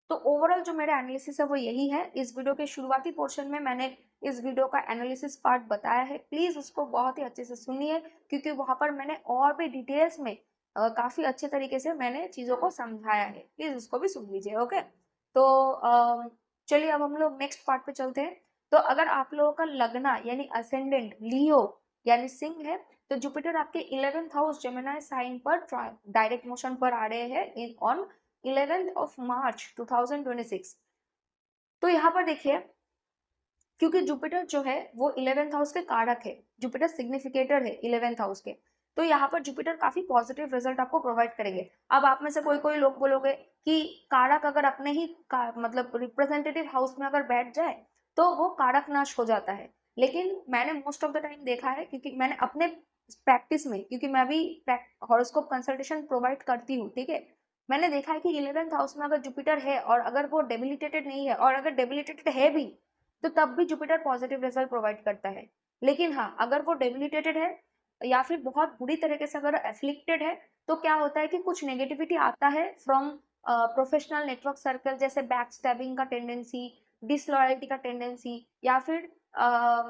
तो ओवरऑल जो मेरा एनालिसिस है वो यही है। इस वीडियो के शुरुआती पोर्शन में मैंने इस वीडियो का एनालिसिस पार्ट बताया है, प्लीज उसको बहुत ही अच्छे से सुनिए, क्योंकि वहां पर मैंने और भी डिटेल्स में काफी अच्छे तरीके से मैंने चीजों को समझाया है, प्लीज उसको भी सुन लीजिए। ओके, तो चलिए अब हम लोग नेक्स्ट पार्ट पे चलते हैं। तो अगर आप लोगों का लगना यानी असेंडेंट लियो यानी सिंह है, तो जुपिटर आपके 11th हाउस जेमिनी साइन पर डायरेक्ट मोशन पर आ रहे हैं ऑन 11th ऑफ मार्च 2026। तो यहाँ पर देखिए, क्योंकि जुपिटर जो है वो 11th हाउस के कारक है, जुपिटर सिग्निफिकेटर है 11th हाउस के, तो यहाँ पर जुपिटर काफी पॉजिटिव रिजल्ट आपको प्रोवाइड करेंगे। अब आप में से कोई कोई लोग बोलोगे कि कारक अगर अपने ही मतलब रिप्रेजेंटेटिव हाउस में अगर बैठ जाए तो वो कारक नाश हो जाता है, लेकिन मैंने मोस्ट ऑफ द टाइम देखा है, क्योंकि मैंने अपने प्रैक्टिस में, क्योंकि मैं भी हॉरोस्कोप कंसल्टेशन प्रोवाइड करती हूँ, ठीक है, मैंने देखा है कि 11th हाउस में अगर जुपिटर है और अगर वो डेबिलिटेटेड नहीं है, और अगर डेबिलिटेटेड है भी, तो तब भी जुपिटर पॉजिटिव रिजल्ट प्रोवाइड करता है। लेकिन हाँ, अगर वो डेबिलिटेटेड है या फिर बहुत बुरी तरीके से अगर एफ्लिक्टेड है, तो क्या होता है कि कुछ नेगेटिविटी आता है फ्रॉम प्रोफेशनल नेटवर्क सर्कल, जैसे बैक स्टैबिंग का टेंडेंसी, डिसलॉयल्टी का टेंडेंसी, या फिर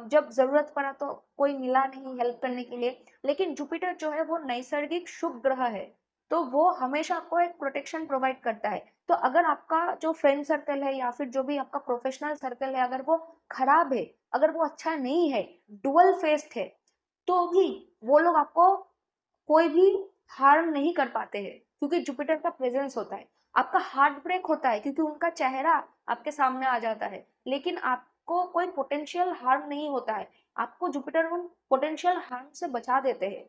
जब जरूरत पड़ा तो कोई मिला नहीं हेल्प करने के लिए। लेकिन जुपिटर जो है वो नैसर्गिक शुभ ग्रह है, तो वो हमेशा आपको एक प्रोटेक्शन प्रोवाइड करता है। तो अगर आपका जो फ्रेंड सर्कल है या फिर जो भी आपका प्रोफेशनल सर्कल है, अगर वो खराब है, अगर वो अच्छा नहीं है, डुअल फेस्ड है, तो भी वो लोग आपको कोई भी हार्म नहीं कर पाते हैं, क्योंकि जुपिटर का प्रेजेंस होता है। आपका हार्ट ब्रेक होता है क्योंकि उनका चेहरा आपके सामने आ जाता है, लेकिन आपको कोई पोटेंशियल हार्म नहीं होता है, आपको जुपिटर उन पोटेंशियल हार्म से बचा देते हैं,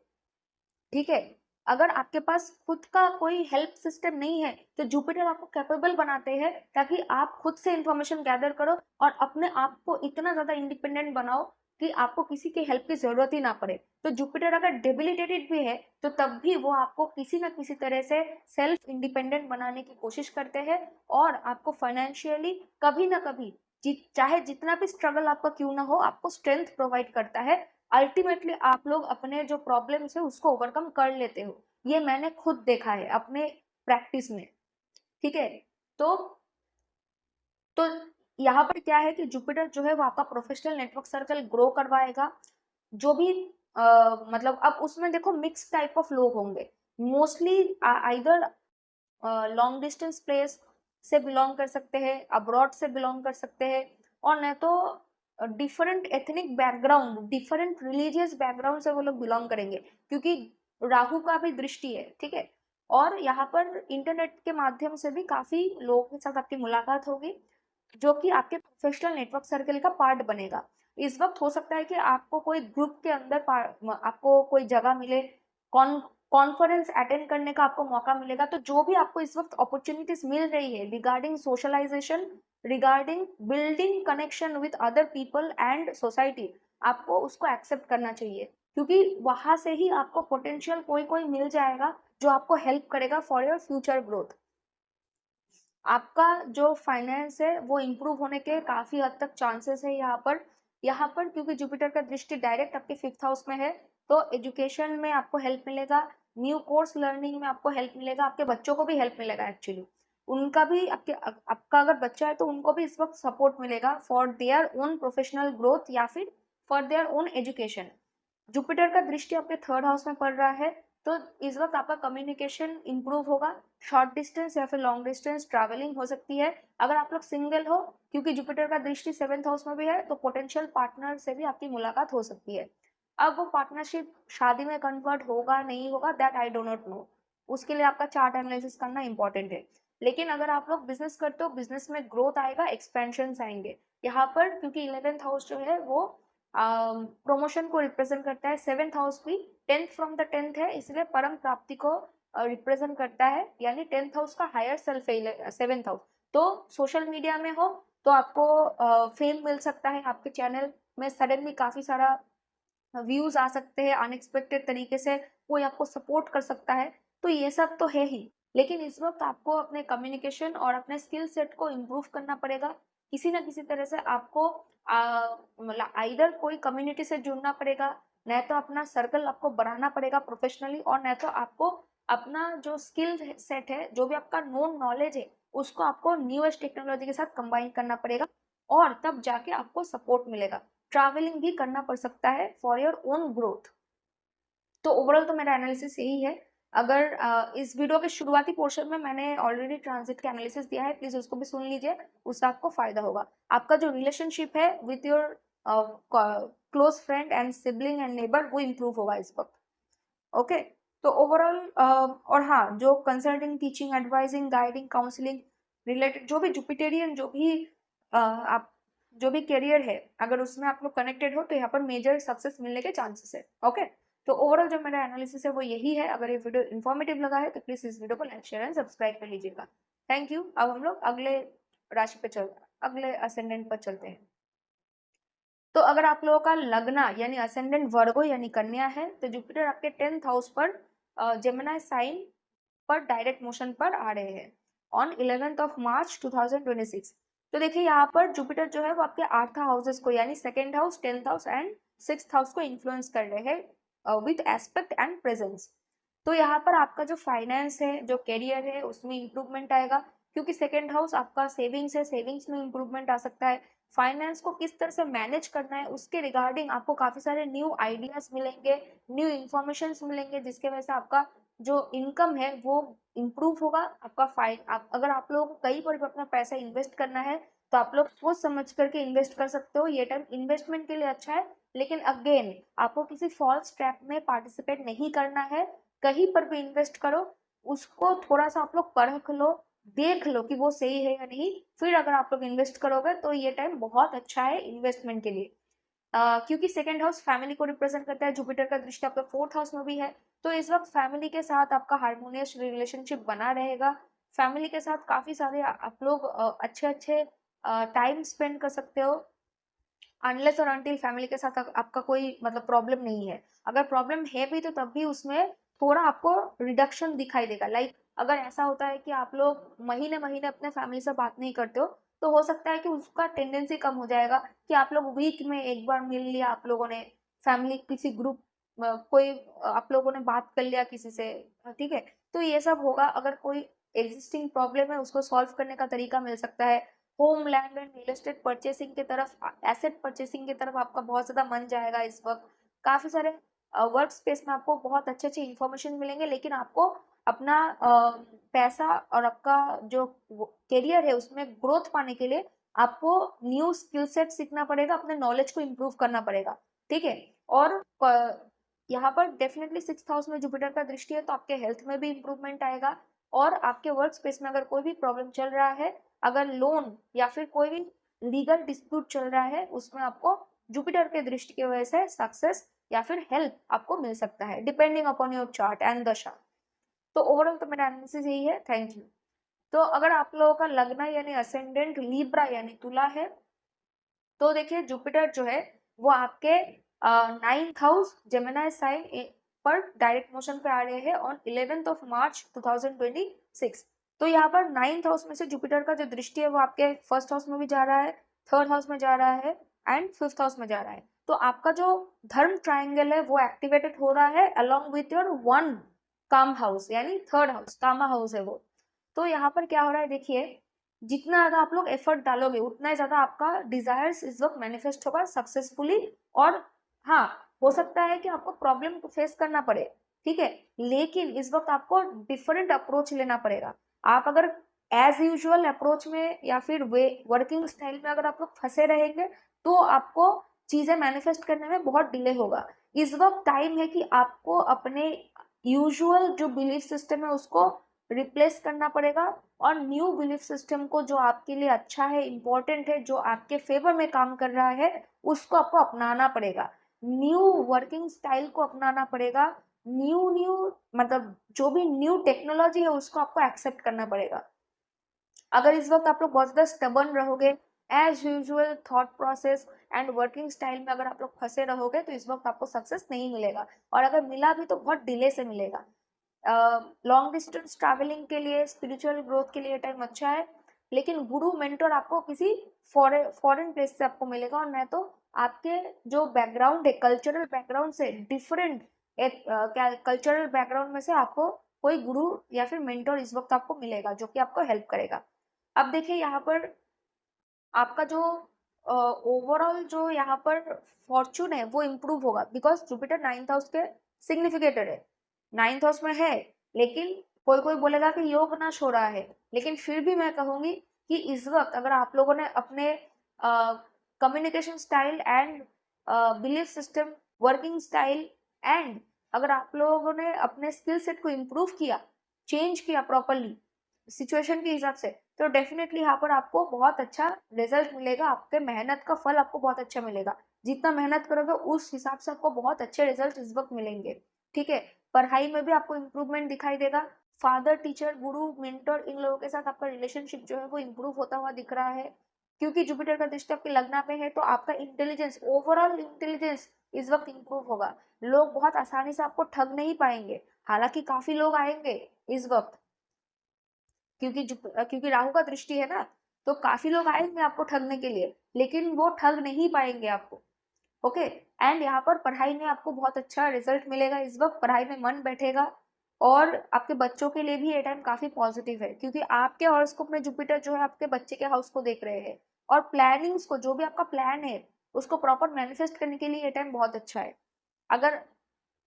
ठीक है। अगर आपके पास खुद का कोई हेल्प सिस्टम नहीं है, तो जुपिटर आपको कैपेबल बनाते हैं ताकि आप खुद से इंफॉर्मेशन गैदर करो और अपने आप को इतना ज्यादा इंडिपेंडेंट बनाओ कि आपको किसी की हेल्प की जरूरत ही ना पड़े। तो जुपिटर अगर डेबिलिटेटेड भी है, तो तब भी वो आपको किसी ना किसी तरह से सेल्फ इंडिपेंडेंट बनाने की कोशिश करते हैं, और आपको फाइनेंशियली कभी ना कभी, चाहे जितना भी स्ट्रगल आपका क्यों ना हो, आपको स्ट्रेंथ प्रोवाइड करता है। अल्टीमेटली आप लोग अपने जो प्रॉब्लम्स है उसको ओवरकम कर लेते हो, ये मैंने खुद देखा है अपने प्रैक्टिस में, ठीक है। तो तो यहाँ पर क्या है कि जुपिटर जो है वो आपका प्रोफेशनल नेटवर्क सर्कल ग्रो करवाएगा। जो भी मतलब अब उसमें देखो मिक्स टाइप ऑफ लोग होंगे, mostly either long distance place से बिलोंग कर सकते हैं, अब्रॉड से बिलोंग कर सकते हैं, और न तो different ethnic background, different religious background से वो लोग बिलोंग करेंगे, क्योंकि राहु का भी दृष्टि है, ठीक है। और यहाँ पर इंटरनेट के माध्यम से भी काफी लोगों के साथ आपकी मुलाकात होगी, जो कि आपके प्रोफेशनल नेटवर्क सर्कल का पार्ट बनेगा। इस वक्त हो सकता है कि आपको कोई ग्रुप के अंदर आपको कोई जगह मिले, कॉन्फ्रेंस अटेंड करने का आपको मौका मिलेगा। तो जो भी आपको इस वक्त अपॉर्चुनिटीज मिल रही है regarding socialisation, regarding building connection with other people and society, आपको उसको एक्सेप्ट करना चाहिए, क्योंकि वहां से ही आपको पोटेंशियल कोई कोई मिल जाएगा जो आपको हेल्प करेगा फॉर योर फ्यूचर ग्रोथ। आपका जो फाइनेंस है वो इम्प्रूव होने के काफी हद तक चांसेस है यहाँ पर क्योंकि जुपिटर का दृष्टि डायरेक्ट आपके 5th हाउस में है, तो एजुकेशन में आपको हेल्प मिलेगा, न्यू कोर्स लर्निंग में आपको हेल्प मिलेगा, आपके बच्चों को भी हेल्प मिलेगा एक्चुअली, उनका भी आपका अगर बच्चा है तो उनको भी इस वक्त सपोर्ट मिलेगा for their own professional growth या फिर for their own education. Jupiter का दृष्टि आपके 3rd हाउस में पड़ रहा है, तो इस वक्त आपका कम्युनिकेशन इंप्रूव होगा, शॉर्ट डिस्टेंस या फिर लॉन्ग डिस्टेंस ट्रैवलिंग हो सकती है। अगर आप लोग सिंगल हो, क्योंकि जुपिटर का दृष्टि 7th हाउस में भी है, तो पोटेंशियल पार्टनर से भी आपकी मुलाकात हो सकती है। अब वो पार्टनरशिप शादी में कन्वर्ट होगा नहीं होगा, that I do not know, उसके लिए आपका चार्ट एनालिसिस करना इंपॉर्टेंट है। लेकिन अगर आप लोग बिजनेस करते हो, बिजनेस में ग्रोथ आएगा, एक्सपेंशन आएंगे यहाँ पर, क्योंकि 11th हाउस जो है वो प्रमोशन को रिप्रेजेंट करता है, 7th हाउस भी 10th फ्रॉम द 10th है, इसलिए परम प्राप्ति को रिप्रेजेंट करता है, यानी 10th हाउस का हायर सेल्फ है 7th हाउस। तो सोशल मीडिया में हो तो आपको फेम मिल सकता है, आपके चैनल में सडनली काफी सारा व्यूज आ सकते हैं, अनएक्सपेक्टेड तरीके से कोई आपको सपोर्ट कर सकता है, तो ये सब तो है ही। लेकिन इस वक्त आपको अपने कम्युनिकेशन और अपने स्किल सेट को इम्प्रूव करना पड़ेगा, किसी ना किसी तरह से आपको मतलब आइदर कोई कम्युनिटी से जुड़ना पड़ेगा, न तो अपना सर्कल आपको बढ़ाना पड़ेगा प्रोफेशनली, और न तो आपको अपना जो स्किल सेट है, जो भी आपका नोन नॉलेज है, उसको आपको न्यूएस्ट टेक्नोलॉजी के साथ कंबाइन करना पड़ेगा और तब जाके आपको सपोर्ट मिलेगा। ट्रैवलिंग भी करना पड़ सकता है फॉर योर ओन ग्रोथ। तो ओवरऑल तो मेरा एनालिसिस यही है। अगर इस वीडियो के शुरुआती पोर्शन में मैंने ऑलरेडी ट्रांजिट का एनालिसिस दिया है, प्लीज उसको भी सुन लीजिए, उससे आपको फायदा होगा। आपका जो रिलेशनशिप है with your close friend and sibling and neighbour वो इम्प्रूव होगा इस वक्त। ओके, तो ओवरऑल और हाँ, जो consulting, teaching, advising, guiding, counselling related जो भी जुपिटेरियन आप जो भी करियर है, अगर उसमें आप लोग कनेक्टेड हो तो यहाँ पर मेजर सक्सेस मिलने के चांसेस है। ओके, तो ओवरऑल जो मेरा एनालिसिस है वो यही है। अगर ये वीडियो इन्फॉर्मेटिव लगा है तो प्लीज इस वीडियो को लाइक, शेयर एंड सब्सक्राइब कर लीजिएगा। Thank you. अब हम लोग अगले असेंडेंट पर चलते हैं। तो अगर आप लोगों का लग्ना यानी असेंडेंट वर्गो यानी कन्या है, तो जुपिटर आपके 10th हाउस पर जेमिनी साइन पर डायरेक्ट मोशन पर आ रहे हैं ऑन 11th ऑफ मार्च 2026। तो देखिए यहाँ पर जुपिटर जो है वो आपके 8th हाउसेस को यानी 2nd house, 10th house and 6th house को इन्फ्लुएंस कर रहे हैं विथ एस्पेक्ट एंड प्रेजेंस। तो यहाँ पर आपका जो फाइनेंस है, जो करियर है, उसमें इंप्रूवमेंट आएगा, क्योंकि 2nd हाउस आपका सेविंग्स है, सेविंग्स में इंप्रूवमेंट आ सकता है। फाइनेंस को किस तरह से मैनेज करना है उसके रिगार्डिंग आपको काफी सारे न्यू आइडियाज मिलेंगे, न्यू इन्फॉर्मेशन मिलेंगे, जिसके वजह से आपका जो इनकम है वो इम्प्रूव होगा। अगर आप लोगों को कहीं पर भी अपना पैसा इन्वेस्ट करना है तो आप लोग सोच समझ करके इन्वेस्ट कर सकते हो। ये टाइम इन्वेस्टमेंट के लिए अच्छा है, लेकिन अगेन आपको किसी फॉल्स ट्रैप में पार्टिसिपेट नहीं करना है। कहीं पर भी इन्वेस्ट करो, उसको थोड़ा सा आप लोग परख लो, देख लो कि वो सही है या नहीं, फिर अगर आप लोग इन्वेस्ट करोगे तो ये टाइम बहुत अच्छा है इन्वेस्टमेंट के लिए। क्योंकि 2nd हाउस फैमिली को रिप्रेजेंट करता है, जुपिटर का दृष्टि आपका 4th हाउस में भी है, तो इस वक्त फैमिली के साथ आपका हार्मोनियस रिलेशनशिप बना रहेगा। फैमिली के साथ काफी सारे आप लोग अच्छे अच्छे टाइम स्पेंड कर सकते हो, अनलेस और अनटिल फैमिली के साथ आपका कोई मतलब प्रॉब्लम नहीं है। अगर प्रॉब्लम है भी तो तब भी उसमें थोड़ा आपको रिडक्शन दिखाई देगा। लाइक अगर ऐसा होता है कि आप लोग महीने महीने अपने फैमिली से बात नहीं करते हो, तो हो सकता है कि उसका टेंडेंसी कम हो जाएगा कि आप लोग वीक में एक बार मिल लिया, आप लोगों ने फैमिली किसी ग्रुप कोई आप लोगों ने बात कर लिया किसी से, ठीक है, तो ये सब होगा। अगर कोई एग्जिस्टिंग प्रॉब्लम है उसको सॉल्व करने का तरीका मिल सकता है। Home, land and real estate purchasing की तरफ, एसेट परचेसिंग की तरफ आपका बहुत ज्यादा मन जाएगा इस वक्त। काफी सारे वर्क स्पेस में आपको बहुत अच्छे अच्छे इंफॉर्मेशन मिलेंगे, लेकिन आपको अपना पैसा और आपका जो करियर है उसमें ग्रोथ पाने के लिए आपको न्यू स्किल सेट सीखना पड़ेगा, अपने नॉलेज को इम्प्रूव करना पड़ेगा, ठीक है। और यहाँ पर डेफिनेटली 6th हाउस में जुपिटर का दृष्टि है, तो आपके हेल्थ में भी इंप्रूवमेंट आएगा। और आपके वर्क स्पेस में अगर कोई भी प्रॉब्लम चल रहा है, अगर लोन या फिर कोई भी लीगल डिस्प्यूट चल रहा है, उसमें आपको जुपिटर के दृष्टि की वजह से सक्सेस या फिर हेल्प आपको मिल सकता है, depending upon your chart and दशा। तो ओवरऑल तो मेरा एनालिसिस यही है। Thank you. तो अगर आप लोगों का लग्न यानी असेंडेंट लीब्रा यानी तुला है, तो देखिए जुपिटर जो है वो आपके 9th हाउस जेमिनी साइन पर डायरेक्ट मोशन पे आ रहे हैं ऑन 11th ऑफ मार्च 2026। तो यहाँ पर 9th हाउस में से जुपिटर का जो दृष्टि है वो आपके 1st हाउस में भी जा रहा है, 3rd हाउस में जा रहा है एंड 5th हाउस में जा रहा है। तो आपका जो धर्म ट्राइंगल है वो एक्टिवेटेड हो रहा है अलॉन्ग विथ योर वन काम हाउस यानी 3rd हाउस, कामा हाउस है वो। तो यहाँ पर क्या हो रहा है देखिए, जितना ज्यादा आप लोग एफर्ट डालोगे उतना ही ज्यादा आपका डिजायर्स इस वक्त मैनिफेस्ट होगा सक्सेसफुली। और हाँ, हो सकता है कि आपको प्रॉब्लम को फेस करना पड़े, ठीक है, लेकिन इस वक्त आपको डिफरेंट अप्रोच लेना पड़ेगा। आप अगर एज यूजुअल अप्रोच में या फिर वे वर्किंग स्टाइल में अगर आप लोग फंसे रहेंगे तो आपको चीजें मैनिफेस्ट करने में बहुत डिले होगा। इस वक्त टाइम है कि आपको अपने यूजुअल जो बिलीफ सिस्टम है उसको रिप्लेस करना पड़ेगा और न्यू बिलीफ सिस्टम को, जो आपके लिए अच्छा है, इंपॉर्टेंट है, जो आपके फेवर में काम कर रहा है, उसको आपको अपनाना पड़ेगा। न्यू वर्किंग स्टाइल को अपनाना पड़ेगा। न्यू न्यू मतलब जो भी न्यू टेक्नोलॉजी है उसको आपको एक्सेप्ट करना पड़ेगा। अगर इस वक्त आप लोग बहुत ज्यादा स्टबर्न रहोगे, as usual thought process and working style में अगर आप लोग फंसे रहोगे, तो इस वक्त आपको सक्सेस नहीं मिलेगा, और अगर मिला भी तो बहुत डिले से मिलेगा। लॉन्ग डिस्टेंस ट्रैवलिंग के लिए, स्पिरिचुअल ग्रोथ के लिए टाइम अच्छा है, लेकिन गुरु मेंटर आपको किसी फॉरेन प्लेस से आपको मिलेगा, और नहीं तो आपके जो बैकग्राउंड है, कल्चरल बैकग्राउंड से डिफरेंट एक कल्चरल बैकग्राउंड में से आपको कोई गुरु या फिर मेंटर इस वक्त आपको मिलेगा जो कि आपको हेल्प करेगा। अब देखिए यहाँ पर आपका जो ओवरऑल जो यहाँ पर फॉर्चून है वो इम्प्रूव होगा, बिकॉज जुपिटर 9th हाउस के सिग्निफिकेटर है, 9th हाउस में है। लेकिन कोई कोई बोलेगा कि योग नाश हो रहा है, लेकिन फिर भी मैं कहूंगी कि इस वक्त अगर आप लोगों ने अपने communication style and belief system, working style and अगर आप लोगों ने अपने स्किल सेट को इम्प्रूव किया, चेंज किया प्रॉपरली सिचुएशन के हिसाब से, तो डेफिनेटली यहाँ पर आपको बहुत अच्छा रिजल्ट मिलेगा, आपके मेहनत का फल आपको बहुत अच्छा मिलेगा। जितना मेहनत करोगे उस हिसाब से आपको बहुत अच्छे रिजल्ट इस वक्त मिलेंगे। ठीक है, पढ़ाई में भी आपको इम्प्रूवमेंट दिखाई देगा। फादर, टीचर, गुरु, मेंटर, इन लोगों के साथ आपका रिलेशनशिप जो है वो इम्प्रूव होता हुआ दिख रहा है, क्योंकि जुपिटर का दृष्टि आपके लग्न पे है। तो आपका इंटेलिजेंस, ओवरऑल इंटेलिजेंस इस वक्त इम्प्रूव होगा। लोग बहुत आसानी से आपको ठग नहीं पाएंगे, हालांकि काफी लोग आएंगे इस वक्त, क्योंकि राहु का दृष्टि है ना, तो काफी लोग आएंगे आपको ठगने के लिए, लेकिन वो ठग नहीं पाएंगे आपको। ओके, एंड यहाँ पर पढ़ाई में आपको बहुत अच्छा रिजल्ट मिलेगा, इस वक्त पढ़ाई में मन बैठेगा। और आपके बच्चों के लिए भी ये टाइम काफी पॉजिटिव है, क्योंकि आपके हॉरोस्कोप में जुपिटर जो है आपके बच्चे के हाउस को देख रहे हैं, और प्लानिंग्स को, जो भी आपका प्लान है उसको प्रॉपर मैनिफेस्ट करने के लिए ये टाइम बहुत अच्छा है। अगर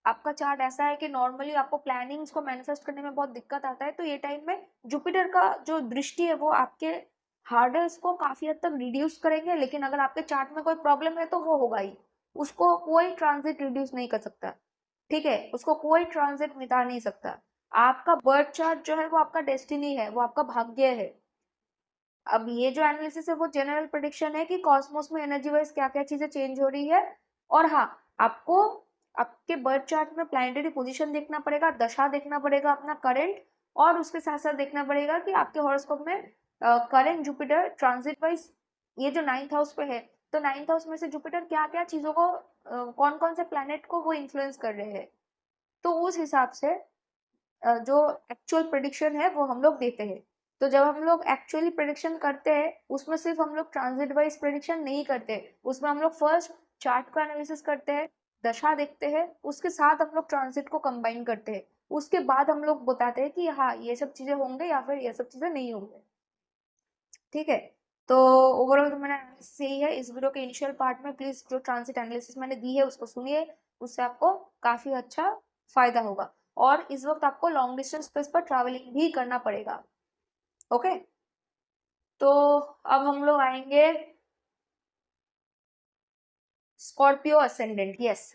आपका चार्ट ऐसा है कि नॉर्मली आपको प्लानिंग्स को मैनिफेस्ट करने में बहुत दिक्कत आता है, तो ये टाइम में जुपिटर का जो दृष्टि है वो आपके हार्डर्स को काफी हद तक रिड्यूस करेंगे। लेकिन अगर आपके चार्ट में कोई प्रॉब्लम है तो वो होगा ही, उसको कोई ट्रांजिट रिड्यूस नहीं कर सकता। ठीक है, उसको कोई ट्रांजिट मिटा नहीं सकता। आपका बर्थ चार्ट जो है वो आपका डेस्टिनी है, वो आपका भाग्य है। अब ये जो एनालिसिस है वो जनरल प्रेडिक्शन है कि कॉस्मोस में एनर्जी वाइज क्या क्या चीजें चेंज हो रही है। और हाँ, आपको आपके बर्थ चार्ट में प्लैनेटरी पोजीशन देखना पड़ेगा, दशा देखना पड़ेगा अपना करंट, और उसके साथ साथ देखना पड़ेगा कि आपके हॉरोस्कोप में करंट जुपिटर ट्रांजिट वाइज ये जो 9th हाउस पे है, तो 9th हाउस में से जुपिटर क्या क्या चीजों को, कौन कौन से प्लैनेट को वो इन्फ्लुएंस कर रहे हैं। तो उस हिसाब से जो एक्चुअल प्रेडिक्शन है वो हम लोग देते हैं। तो जब हम लोग एक्चुअली प्रेडिक्शन करते हैं उसमें सिर्फ हम लोग ट्रांजिट वाइज प्रेडिक्शन नहीं करते, उसमें हम लोग फर्स्ट चार्ट का एनालिसिस करते हैं, दशा देखते हैं, उसके साथ हम लोग ट्रांजिट को कंबाइन करते हैं, उसके बाद हम लोग बताते हैं कि हाँ ये सब चीजें होंगे या फिर ये सब चीजें नहीं होंगे। ठीक है, तो ओवरऑल तो मेरा एनालिसिस यही है। इस वीडियो के इनिशियल पार्ट में प्लीज जो ट्रांजिट एनालिसिस मैंने दी है उसको सुनिए, उससे आपको काफी अच्छा फायदा होगा। और इस वक्त आपको लॉन्ग डिस्टेंस स्पेस पर ट्रैवलिंग भी करना पड़ेगा। ओके, तो अब हम लोग आएंगे स्कॉर्पियो असेंडेंट। यस,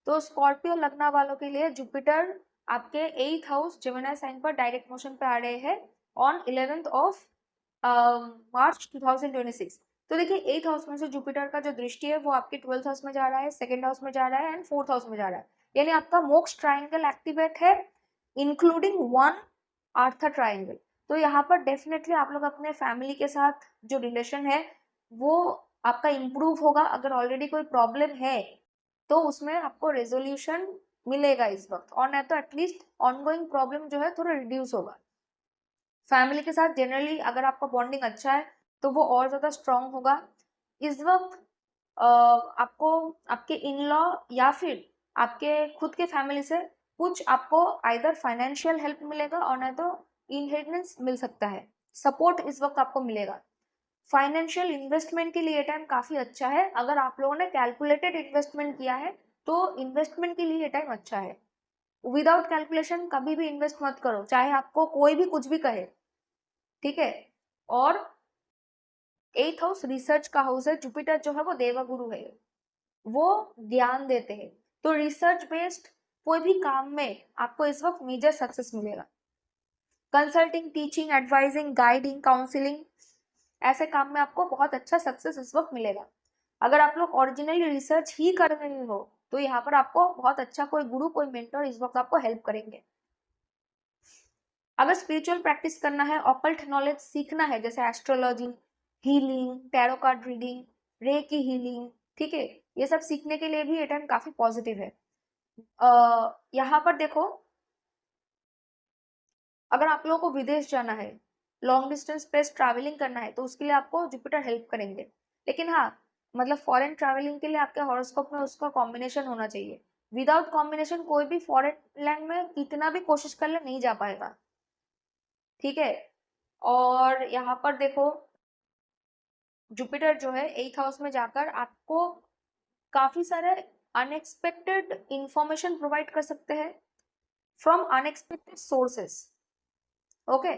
तो स्कॉर्पियो लग्न वालों के लिए जुपिटर आपके 8th हाउस जेमिनी साइन पर डायरेक्ट मोशन पे आ रहे हैं ऑन 11th ऑफ मार्च 2026। तो देखिए 8th हाउस में से जुपिटर का जो दृष्टि है वो आपके 12th हाउस में जा रहा है, 2nd हाउस में जा रहा है एंड 4th हाउस में जा रहा है। यानी आपका मोक्ष ट्राइंगल एक्टिवेट है, इंक्लूडिंग वन आर्थर ट्राइंगल। तो यहाँ पर डेफिनेटली आप लोग अपने फैमिली के साथ जो रिलेशन है वो आपका इम्प्रूव होगा। अगर ऑलरेडी कोई प्रॉब्लम है तो उसमें आपको रेजोल्यूशन मिलेगा इस वक्त, और नहीं तो एटलीस्ट ऑनगोइंग प्रॉब्लम जो है थोड़ा रिड्यूस होगा। फैमिली के साथ जनरली अगर आपका बॉन्डिंग अच्छा है तो वो और ज्यादा स्ट्रांग होगा। इस वक्त आपको आपके इन लॉ या फिर आपके खुद के फैमिली से कुछ आपको आइदर फाइनेंशियल हेल्प मिलेगा और नहीं तो इनहेरिटेंस मिल सकता है, सपोर्ट इस वक्त आपको मिलेगा। फाइनेंशियल इन्वेस्टमेंट के लिए टाइम काफी अच्छा है। अगर आप लोगों ने कैलकुलेटेड इन्वेस्टमेंट किया है तो इन्वेस्टमेंट के लिए टाइम अच्छा है। विदाउट कैलकुलेशन कभी भी इन्वेस्ट मत करो, चाहे आपको कोई भी कुछ भी कहे। ठीक है, और 8th हाउस रिसर्च का हाउस है, जुपिटर जो है वो देवगुरु है, वो ज्ञान देते हैं। तो रिसर्च बेस्ड कोई भी काम में आपको इस वक्त मेजर सक्सेस मिलेगा। Consulting, teaching, advising, guiding, counselling, ऐसे काम में आपको बहुत अच्छा सक्सेस इस वक्त मिलेगा। अगर आप लोग ओरिजिनली रिसर्च ही कर रहे हो तो यहाँ पर आपको बहुत अच्छा कोई गुरु, कोई मेंटर इस वक्त आपको हेल्प करेंगे। अगर स्पिरिचुअल प्रैक्टिस करना है, ऑकल्ट नॉलेज सीखना है, जैसे astrology, healing, tarot card reading, रे की हीलिंग, ठीक है, ये सब सीखने के लिए भी ये टाइम काफी पॉजिटिव है। यहाँ पर देखो, अगर आप लोगों को विदेश जाना है, लॉन्ग डिस्टेंस पे ट्रैवलिंग करना है, तो उसके लिए आपको जुपिटर हेल्प करेंगे। लेकिन हाँ, मतलब फॉरेन ट्रैवलिंग के लिए आपके हॉरोस्कोप में उसका कॉम्बिनेशन होना चाहिए। विदाउट कॉम्बिनेशन कोई भी फॉरेन लैंड में कितना भी कोशिश कर ले नहीं जा पाएगा, ठीक है। और यहाँ पर देखो जुपिटर जो है 8th हाउस में जाकर आपको काफी सारे अनएक्सपेक्टेड इंफॉर्मेशन प्रोवाइड कर सकते हैं from unexpected sources, okay.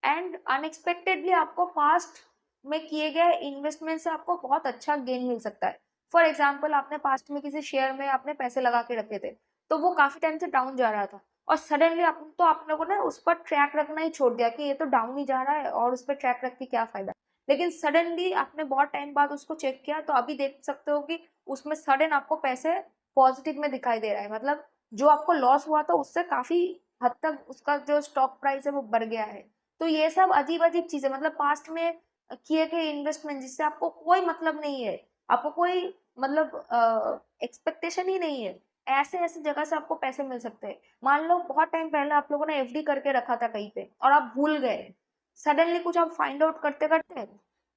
And unexpectedly आपको पास्ट में किए गए इन्वेस्टमेंट से आपको बहुत अच्छा गेन मिल सकता है। फॉर एग्जाम्पल आपने पास्ट में किसी शेयर में आपने पैसे लगा के रखे थे, तो वो काफी टाइम से डाउन जा रहा था और सडनली आप लोगों ने उस पर ट्रैक रखना ही छोड़ दिया कि ये तो डाउन ही जा रहा है और उस पर ट्रैक रख के क्या फायदा। लेकिन सडनली आपने बहुत टाइम बाद उसको चेक किया तो अभी देख सकते हो कि उसमें सडन आपको पैसे पॉजिटिव में दिखाई दे रहा है, मतलब जो आपको लॉस हुआ था उससे काफी हद तक उसका जो स्टॉक प्राइस है वो बढ़ गया है। तो ये सब अजीब अजीब चीजें, मतलब पास्ट में किए गए इन्वेस्टमेंट जिससे आपको कोई मतलब नहीं है, आपको कोई मतलब एक्सपेक्टेशन ही नहीं है, ऐसे ऐसे जगह से आपको पैसे मिल सकते हैं। मान लो बहुत टाइम पहले आप लोगों ने एफडी करके रखा था कहीं पे और आप भूल गए, सडनली कुछ आप फाइंड आउट करते करते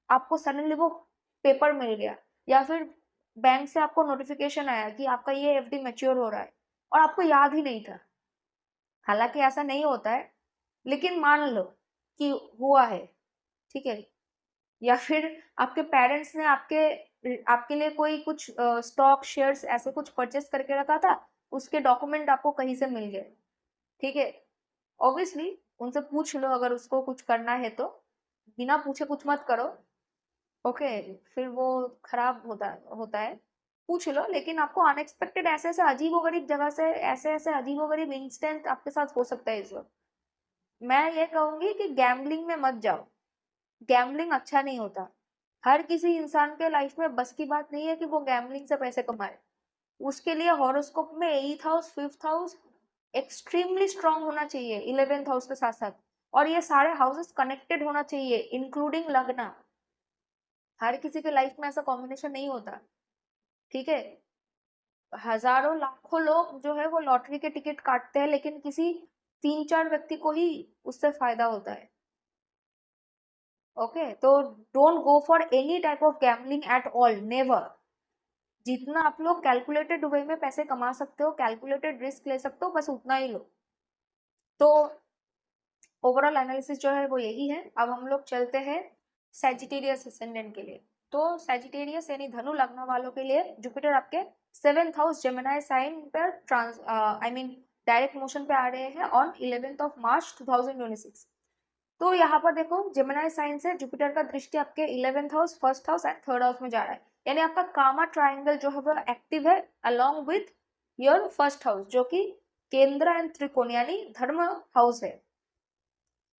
आपको सडनली वो पेपर मिल गया, या फिर बैंक से आपको नोटिफिकेशन आया कि आपका ये एफडी मैच्योर हो रहा है और आपको याद ही नहीं था। हालांकि ऐसा नहीं होता है, लेकिन मान लो कि हुआ है, ठीक है। या फिर आपके पेरेंट्स ने आपके लिए कोई कुछ स्टॉक शेयर्स ऐसे कुछ परचेस करके रखा था, उसके डॉक्यूमेंट आपको कहीं से मिल गए, ठीक है। ऑब्वियसली उनसे पूछ लो अगर उसको कुछ करना है तो, बिना पूछे कुछ मत करो, ओके। फिर वो खराब होता है, पूछ लो। लेकिन आपको अनएक्सपेक्टेड ऐसे ऐसे अजीबोगरीब जगह से ऐसे ऐसे अजीबोगरीब इंसिडेंट आपके साथ हो सकता है इस वक्त। मैं ये कहूंगी कि गैम्बलिंग में मत जाओ, गैम्बलिंग अच्छा नहीं होता। हर किसी इंसान के लाइफ में बस की बात नहीं है कि वो गैम्बलिंग से पैसे कमाए। उसके लिए हॉरोस्कोप में 8th house 5th house extremely strong होना चाहिए 11th हाउस के साथ साथ, और ये सारे हाउसेस कनेक्टेड होना चाहिए इंक्लूडिंग लगना। हर किसी के लाइफ में ऐसा कॉम्बिनेशन नहीं होता, ठीक है। हजारों लाखों लोग जो है वो लॉटरी के टिकट काटते हैं, लेकिन किसी 3-4 व्यक्ति को ही उससे फायदा होता है, ओके। तो don't go for any type of gambling at all, never. जितना आप लोग कैलकुलेटेड वे में पैसे कमा सकते हो, कैलकुलेटेड रिस्क ले सकते हो, बस उतना ही लो। तो ओवरऑल एनालिसिस जो है वो यही है। अब हम लोग चलते हैं सैजिटेरियस असेंडेंट के लिए। तो सैजिटेरियस यानी धनु लग्न वालों के लिए जुपिटर आपके 7th हाउस जेमिनी साइन पर डायरेक्ट मोशन पे आ रहे हैं ऑन 11th ऑफ मार्च 2026। तो यहाँ पर देखो जेमिनी साइन से जुपिटर का दृष्टि आपके 11th house, 1st house and 3rd house में जा रहा है, यानी आपका कामा ट्राइंगल जो है वो एक्टिव है along with your 1st house जो कि केंद्र एंड त्रिकोण यानी धर्म हाउस है।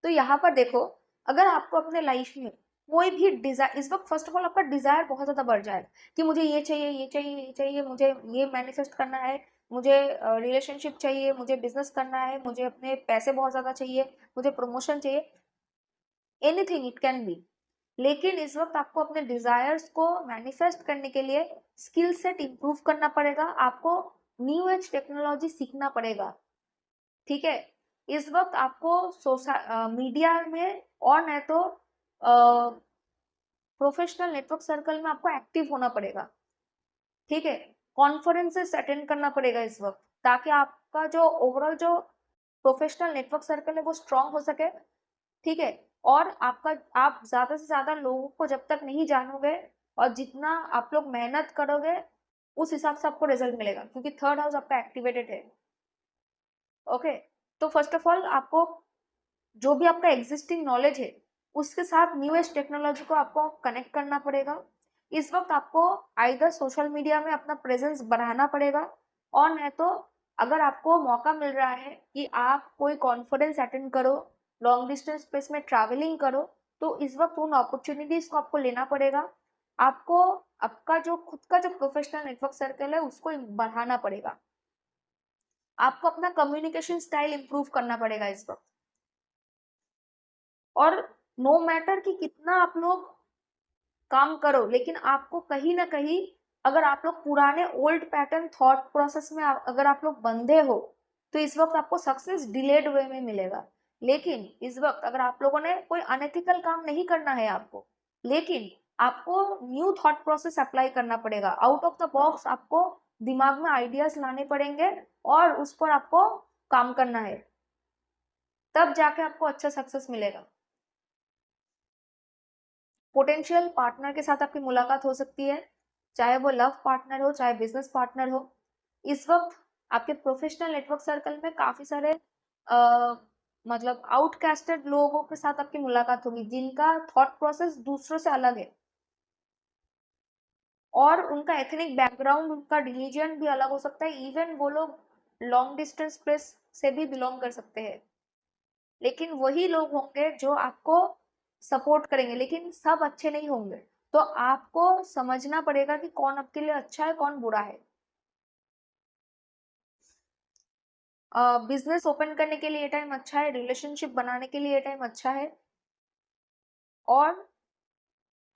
तो यहाँ पर देखो अगर आपको अपने लाइफ में कोई भी डिजायर, इस वक्त फर्स्ट ऑफ ऑल आपका डिजायर बहुत ज्यादा बढ़ जाएगा कि मुझे ये चाहिए ये चाहिए ये चाहिए, मुझे ये मैनिफेस्ट करना है, मुझे रिलेशनशिप चाहिए, मुझे बिजनेस करना है, मुझे अपने पैसे बहुत ज्यादा चाहिए, मुझे प्रमोशन चाहिए, एनीथिंग इट कैन बी। लेकिन इस वक्त आपको अपने डिजायर्स को मैनिफेस्ट करने के लिए स्किल सेट इंप्रूव करना पड़ेगा, आपको न्यू एज टेक्नोलॉजी सीखना पड़ेगा, ठीक है। इस वक्त आपको मीडिया में और नहीं तो प्रोफेशनल नेटवर्क सर्कल में आपको एक्टिव होना पड़ेगा, ठीक है। कॉन्फ्रेंसेस अटेंड करना पड़ेगा इस वक्त, ताकि आपका जो ओवरऑल जो प्रोफेशनल नेटवर्क सर्कल है वो स्ट्रांग हो सके, ठीक है। और आप ज्यादा से ज्यादा लोगों को जब तक नहीं जानोगे और जितना आप लोग मेहनत करोगे उस हिसाब से आपको रिजल्ट मिलेगा, क्योंकि 3rd हाउस आपका एक्टिवेटेड है, ओके। तो फर्स्ट ऑफ ऑल आपको जो भी आपका एग्जिस्टिंग नॉलेज है उसके साथ न्यूएस्ट टेक्नोलॉजी को आपको कनेक्ट करना पड़ेगा। इस वक्त आपको आइदर सोशल मीडिया में अपना प्रेजेंस बढ़ाना पड़ेगा, और नहीं तो अगर आपको मौका मिल रहा है कि आप कोई कॉन्फ्रेंस अटेंड करो, लॉन्ग डिस्टेंस स्पेस में ट्रैवलिंग करो, तो इस वक्त उन अपॉर्चुनिटीज को आपको लेना पड़ेगा। आपको आपका जो खुद का जो प्रोफेशनल नेटवर्क सर्कल है उसको बढ़ाना पड़ेगा, आपको अपना कम्युनिकेशन स्टाइल इंप्रूव करना पड़ेगा इस वक्त। और नो मैटर कि कितना आप लोग काम करो, लेकिन आपको कहीं ना कहीं अगर आप लोग पुराने ओल्ड पैटर्न थॉट प्रोसेस में अगर आप लोग बंधे हो तो इस वक्त आपको सक्सेस डिलेड वे में मिलेगा। लेकिन इस वक्त अगर आप लोगों ने कोई अनएथिकल काम नहीं करना है आपको, लेकिन आपको न्यू थॉट प्रोसेस अप्लाई करना पड़ेगा, आउट ऑफ द बॉक्स आपको दिमाग में आइडियाज लाने पड़ेंगे और उस पर आपको काम करना है, तब जाके आपको अच्छा सक्सेस मिलेगा। पोटेंशियल पार्टनर के साथ आपकी मुलाकात हो सकती है, चाहे वो लव पार्टनर हो चाहे बिजनेस पार्टनर हो। इस वक्त आपके प्रोफेशनल नेटवर्क सर्कल में काफी सारे मतलब आउटकास्टेड लोगों के साथ आपकी मुलाकात होगी जिनका थॉट प्रोसेस दूसरों से अलग है और उनका एथनिक बैकग्राउंड, उनका रिलीजन भी अलग हो सकता है। इवन वो लोग लॉन्ग डिस्टेंस प्लेस से भी बिलोंग कर सकते हैं, लेकिन वही लोग होंगे जो आपको सपोर्ट करेंगे, लेकिन सब अच्छे नहीं होंगे। तो आपको समझना पड़ेगा कि कौन आपके लिए अच्छा है कौन बुरा है। बिजनेस ओपन करने के लिए ये टाइम अच्छा है, रिलेशनशिप बनाने के लिए ये टाइम अच्छा है, और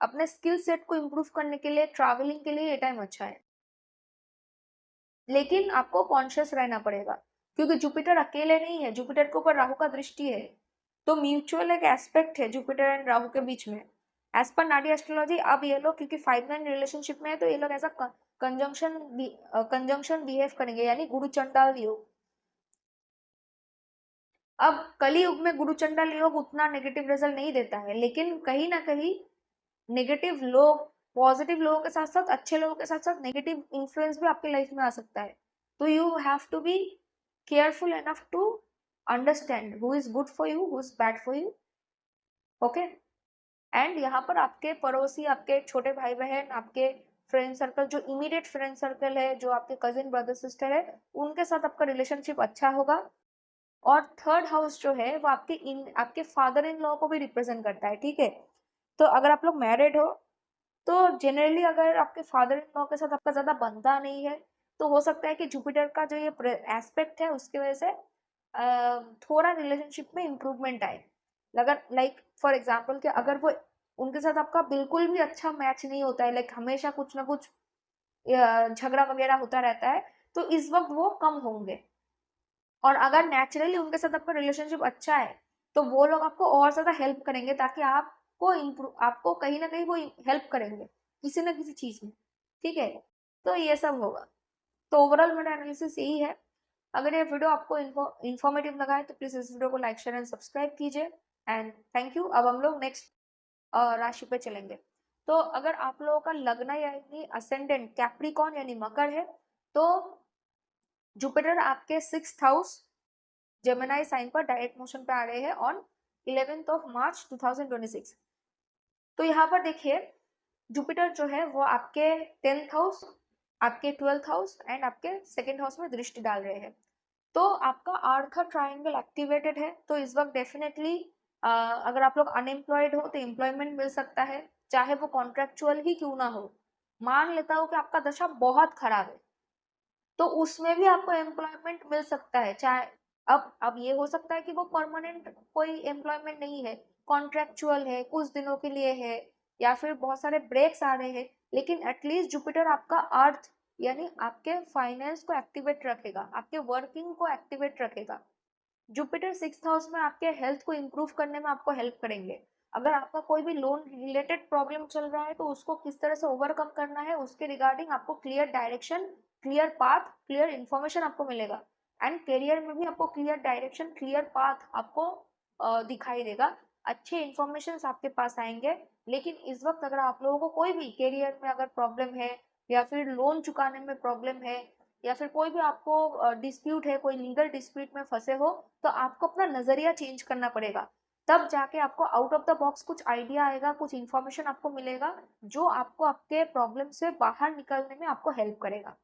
अपने स्किल सेट को इम्प्रूव करने के लिए, ट्रैवलिंग के लिए ये टाइम अच्छा है। लेकिन आपको कॉन्शियस रहना पड़ेगा क्योंकि जुपिटर अकेले नहीं है, जुपिटर के ऊपर राहु का दृष्टि है, तो म्यूचुअल एक एस्पेक्ट है जुपिटर एंड राहु के बीच में। एज पर नाडी एस्ट्रोलॉजी अब ये लोग क्योंकि 5-9 रिलेशनशिप में है तो ये लोग ऐसा कंजंक्शन बिहेव करेंगे, यानी गुरु चंडाल योग। अब कली युग में गुरु चंडाल योग उतना नेगेटिव रिजल्ट नहीं देता है, लेकिन कहीं ना कहीं नेगेटिव लोग पॉजिटिव लोगों के साथ साथ, अच्छे लोगों के साथ साथ नेगेटिव इन्फ्लुएंस भी आपकी लाइफ में आ सकता है। तो you have to be careful enough to understand who is good for you, who is bad for you. Okay. And यहाँ पर आपके पड़ोसी, आपके छोटे भाई बहन, आपके फ्रेंड सर्कल, जो इमीडिएट फ्रेंड सर्कल है, जो आपके कजिन ब्रदर सिस्टर है, उनके साथ आपका रिलेशनशिप अच्छा होगा। और थर्ड हाउस जो है वो आपके फादर इन लॉ को भी रिप्रेजेंट करता है, ठीक है। तो अगर आप लोग मैरिड हो तो जनरली अगर आपके फादर इन लॉ के साथ आपका ज्यादा बनता नहीं है तो हो सकता है कि जुपिटर का जो ये एस्पेक्ट है उसकी वजह से थोड़ा रिलेशनशिप में इम्प्रूवमेंट आए। अगर लाइक फॉर एग्जाम्पल कि अगर वो उनके साथ आपका बिल्कुल भी अच्छा मैच नहीं होता है, लाइक हमेशा कुछ ना कुछ झगड़ा वगैरह होता रहता है, तो इस वक्त वो कम होंगे। और अगर नेचुरली उनके साथ आपका रिलेशनशिप अच्छा है तो वो लोग आपको और ज्यादा हेल्प करेंगे ताकि आपको इम्प्रूव, आपको कहीं ना कहीं वो हेल्प करेंगे किसी ना किसी चीज में, ठीक है। तो ये सब होगा। तो ओवरऑल मेरा एनालिसिस यही है। अगर ये वीडियो आपको इन्फॉर्मेटिव लगा है तो प्लीज इस वीडियो को लाइक शेयर एंड सब्सक्राइब कीजिए। And thank you. अब हम लोग नेक्स्ट राशि पे चलेंगे। तो अगर आप लोगों का लग्न यानी असेंडेंट कैप्रिकॉन यानी मकर है तो जुपिटर आपके 6th हाउस जेमिनी साइन पर डायरेक्ट मोशन पे आ रहे हैं ऑन 11th ऑफ मार्च 2026। तो यहाँ पर देखिए जुपिटर जो है वो आपके 10th हाउस, आपके 12th हाउस एंड आपके 2nd हाउस में दृष्टि डाल रहे हैं। तो आपका आर्थ ट्रायंगल एक्टिवेटेड है, तो इस वक्त डेफिनेटली अगर आप लोग अनएम्प्लॉयड हो तो एम्प्लॉयमेंट मिल सकता है, चाहे वो कॉन्ट्रेक्चुअल ही क्यों ना हो। मान लेता हूँ कि आपका दशा बहुत खराब है तो उसमें भी आपको एम्प्लॉयमेंट मिल सकता है, चाहे अब ये हो सकता है कि वो परमानेंट कोई एम्प्लॉयमेंट नहीं है, कॉन्ट्रेक्चुअल है, कुछ दिनों के लिए है, या फिर बहुत सारे ब्रेक्स आ रहे हैं, लेकिन एटलीस्ट जुपिटर आपका अर्थ यानी आपके फाइनेंस को एक्टिवेट रखेगा, आपके वर्किंग को एक्टिवेट रखेगा। जुपिटर 6th हाउस में आपके हेल्थ को इम्प्रूव करने में आपको हेल्प करेंगे। अगर आपका कोई भी लोन रिलेटेड प्रॉब्लम चल रहा है तो उसको किस तरह से ओवरकम करना है उसके रिगार्डिंग आपको clear direction, clear path, clear information आपको मिलेगा। एंड करियर में भी आपको क्लियर डायरेक्शन, क्लियर पाथ आपको दिखाई देगा, अच्छे इन्फॉर्मेशन आपके पास आएंगे। लेकिन इस वक्त अगर आप लोगों को कोई भी करियर में अगर प्रॉब्लम है या फिर लोन चुकाने में प्रॉब्लम है या फिर कोई भी आपको डिस्प्यूट है, कोई लीगल डिस्प्यूट में फंसे हो, तो आपको अपना नजरिया चेंज करना पड़ेगा। तब जाके आपको आउट ऑफ द बॉक्स कुछ आइडिया आएगा, कुछ इन्फॉर्मेशन आपको मिलेगा जो आपको आपके प्रॉब्लम से बाहर निकलने में आपको हेल्प करेगा।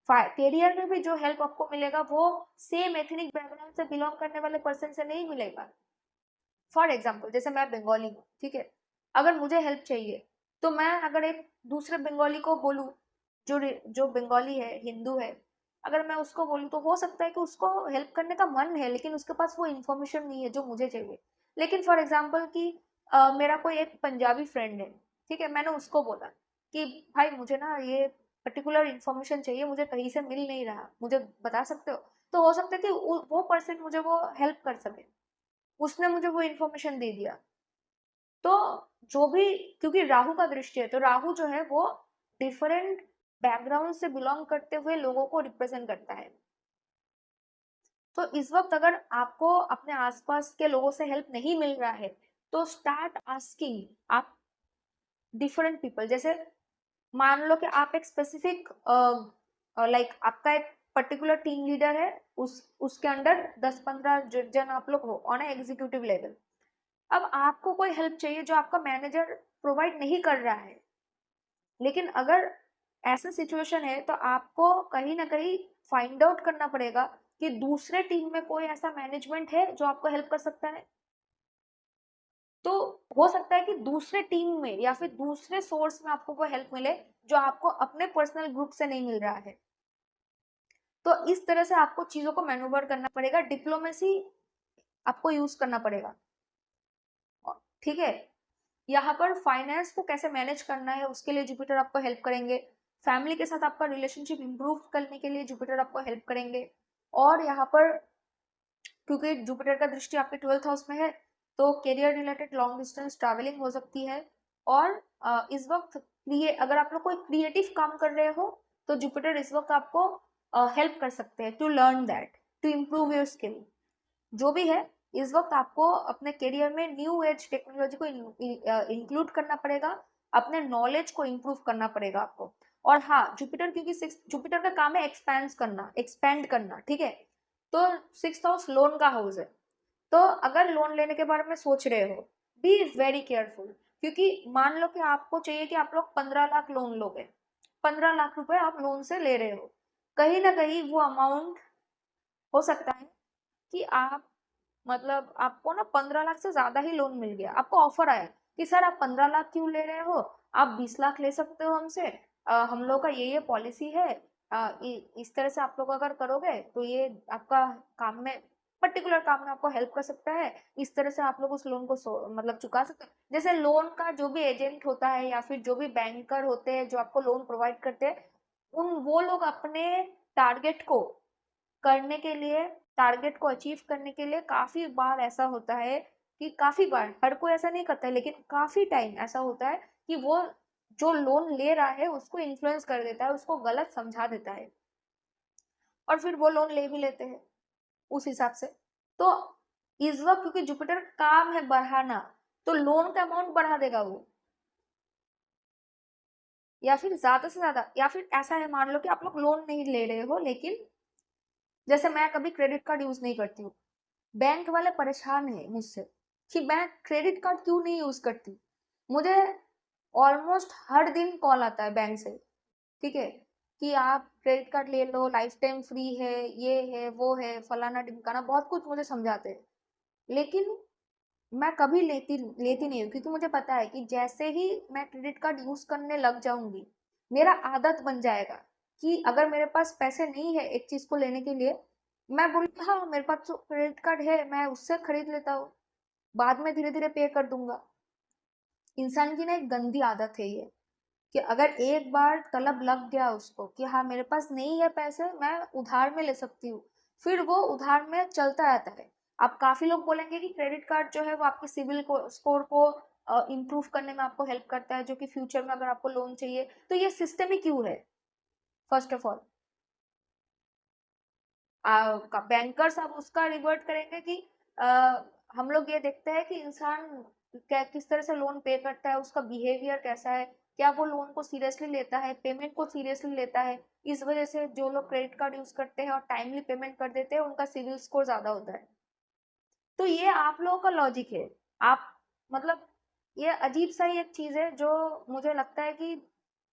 करियर में भी जो हेल्प आपको मिलेगा वो सेम एथनिक बैकग्राउंड से बिलोंग करने वाले पर्सन से नहीं मिलेगा। फॉर एग्जाम्पल जैसे मैं बंगाली हूँ, ठीक है, अगर मुझे हेल्प चाहिए तो मैं अगर एक दूसरे बंगाली को बोलूँ जो जो बंगाली है, हिंदू है, अगर मैं उसको बोलूँ तो हो सकता है कि उसको हेल्प करने का मन है लेकिन उसके पास वो इन्फॉर्मेशन नहीं है जो मुझे चाहिए। लेकिन फॉर एग्जाम्पल कि मेरा कोई एक पंजाबी फ्रेंड है, ठीक है, मैंने उसको बोला कि भाई मुझे ना ये पर्टिकुलर इन्फॉर्मेशन चाहिए, मुझे कहीं से मिल नहीं रहा, मुझे बता सकते हो। तो हो सकता है कि वो पर्सन मुझे वो हेल्प कर सके, उसने मुझे वो इन्फॉर्मेशन दे दिया। तो जो भी, क्योंकि राहु का दृष्टि है तो राहु जो है वो डिफरेंट बैकग्राउंड से बिलोंग करते हुए लोगों को रिप्रेजेंट करता है। तो इस वक्त अगर आपको अपने आसपास के लोगों से हेल्प नहीं मिल रहा है तो स्टार्ट आस्किंग आप डिफरेंट पीपल। जैसे मान लो कि आप एक स्पेसिफिक लाइक आपका एक पर्टिकुलर टीम लीडर है, उसके अंडर 10-15 जन आप लोग हो ऑन एग्जीक्यूटिव लेवल। अब आपको कोई हेल्प चाहिए जो आपका मैनेजर प्रोवाइड नहीं कर रहा है, लेकिन अगर ऐसा सिचुएशन है तो आपको कहीं ना कहीं फाइंड आउट करना पड़ेगा कि दूसरे टीम में कोई ऐसा मैनेजमेंट है जो आपको हेल्प कर सकता है। तो हो सकता है कि दूसरे टीम में या फिर दूसरे सोर्स में आपको कोई हेल्प मिले जो आपको अपने पर्सनल ग्रुप से नहीं मिल रहा है। तो इस तरह से आपको चीजों को मैनूवर करना पड़ेगा, डिप्लोमेसी आपको यूज करना पड़ेगा। ठीक है, यहाँ पर फाइनेंस को कैसे मैनेज करना है उसके लिए जुपिटर आपको हेल्प करेंगे। फैमिली के साथ आपका रिलेशनशिप इंप्रूव करने के लिए जुपिटर आपको हेल्प करेंगे। और यहाँ पर क्योंकि जुपिटर का दृष्टि आपके 12th हाउस में है तो career related long distance travelling हो सकती है। और इस वक्त अगर आप लोग कोई क्रिएटिव काम कर रहे हो तो जुपिटर इस वक्त आपको हेल्प कर सकते हैं to learn that, to improve your skill. जो भी है, इस वक्त आपको अपने करियर में न्यू एज टेक्नोलॉजी को इंक्लूड करना पड़ेगा, अपने नॉलेज को इम्प्रूव करना पड़ेगा आपको। और हाँ, जुपिटर क्योंकि जुपिटर का काम है एक्सपेंड करना, ठीक है। तो 6th हाउस लोन का हाउस है। तो अगर लोन लेने के बारे में सोच रहे हो, बी वेरी केयरफुल, क्योंकि मान लो कि आपको चाहिए कि आप लोग 15 लाख लोन लोगे, 15 लाख रुपए आप लोन से ले रहे हो, कहीं ना कहीं वो अमाउंट हो सकता है कि आप मतलब आपको ना 15 लाख से ज्यादा ही लोन मिल गया, आपको ऑफर आया कि सर आप 15 लाख क्यों ले रहे हो, आप 20 लाख ले सकते हो हमसे, हम लोग का ये पॉलिसी है, इस तरह से आप लोग अगर करोगे तो ये आपका काम में पर्टिकुलर काम में आपको हेल्प कर सकता है, इस तरह से आप लोग उस लोन को मतलब चुका सकते हो। जैसे लोन का जो भी एजेंट होता है या फिर जो भी बैंकर होते हैं जो आपको लोन प्रोवाइड करते हैं, वो लोग अपने टारगेट को करने के लिए, टारगेट को अचीव करने के लिए काफी बार ऐसा होता है कि काफी बार, हर कोई ऐसा नहीं करता है लेकिन काफी टाइम ऐसा होता है कि वो जो लोन ले रहा है उसको इन्फ्लुएंस कर देता है, उसको गलत समझा देता है और फिर वो लोन ले भी लेते हैं उस हिसाब से। तो इस वक्त क्योंकि जुपिटर काम है बढ़ाना, तो लोन का अमाउंट बढ़ा देगा वो, या फिर ज्यादा से ज्यादा, या फिर ऐसा है मान लो कि आप लोग लोन नहीं ले रहे हो, लेकिन जैसे मैं कभी क्रेडिट कार्ड यूज नहीं करती हूँ, बैंक वाले परेशान है मुझसे कि मैं क्रेडिट कार्ड क्यों नहीं यूज करती। मुझे ऑलमोस्ट हर दिन कॉल आता है बैंक से, ठीक है, कि आप क्रेडिट कार्ड ले लो, लाइफ टाइम फ्री है, ये है वो है, फलाना ढिमकाना, बहुत कुछ मुझे समझाते हैं। लेकिन मैं कभी लेती लेती नहीं हूँ, क्योंकि मुझे पता है कि जैसे ही मैं क्रेडिट कार्ड यूज करने लग जाऊंगी मेरा आदत बन जाएगा कि अगर मेरे पास पैसे नहीं है एक चीज को लेने के लिए, मैं बोलती हाँ मेरे पास तो क्रेडिट कार्ड है, मैं उससे खरीद लेता हूँ, बाद में धीरे धीरे पे कर दूंगा। इंसान की ना एक गंदी आदत है ये, कि अगर एक बार तलब लग गया उसको कि हाँ मेरे पास नहीं है पैसे, मैं उधार में ले सकती हूँ, फिर वो उधार में चलता रहता है। अब काफी लोग बोलेंगे कि क्रेडिट कार्ड जो है वो आपके सिविल को स्कोर को इम्प्रूव करने में आपको हेल्प करता है, जो कि फ्यूचर में अगर आपको लोन चाहिए तो ये सिस्टम ही क्यों है। फर्स्ट ऑफ ऑल बैंकर्स अब उसका रिवर्ट करेंगे कि आ, हम लोग ये देखते हैं कि इंसान क्या किस तरह से लोन पे करता है, उसका बिहेवियर कैसा है, क्या वो लोन को सीरियसली लेता है, पेमेंट को सीरियसली लेता है। इस वजह से जो लोग क्रेडिट कार्ड यूज करते हैं और टाइमली पेमेंट कर देते हैं उनका सिविल स्कोर ज्यादा होता है। तो ये आप लोगों का लॉजिक है। आप मतलब ये अजीब सा ही एक चीज है जो मुझे लगता है कि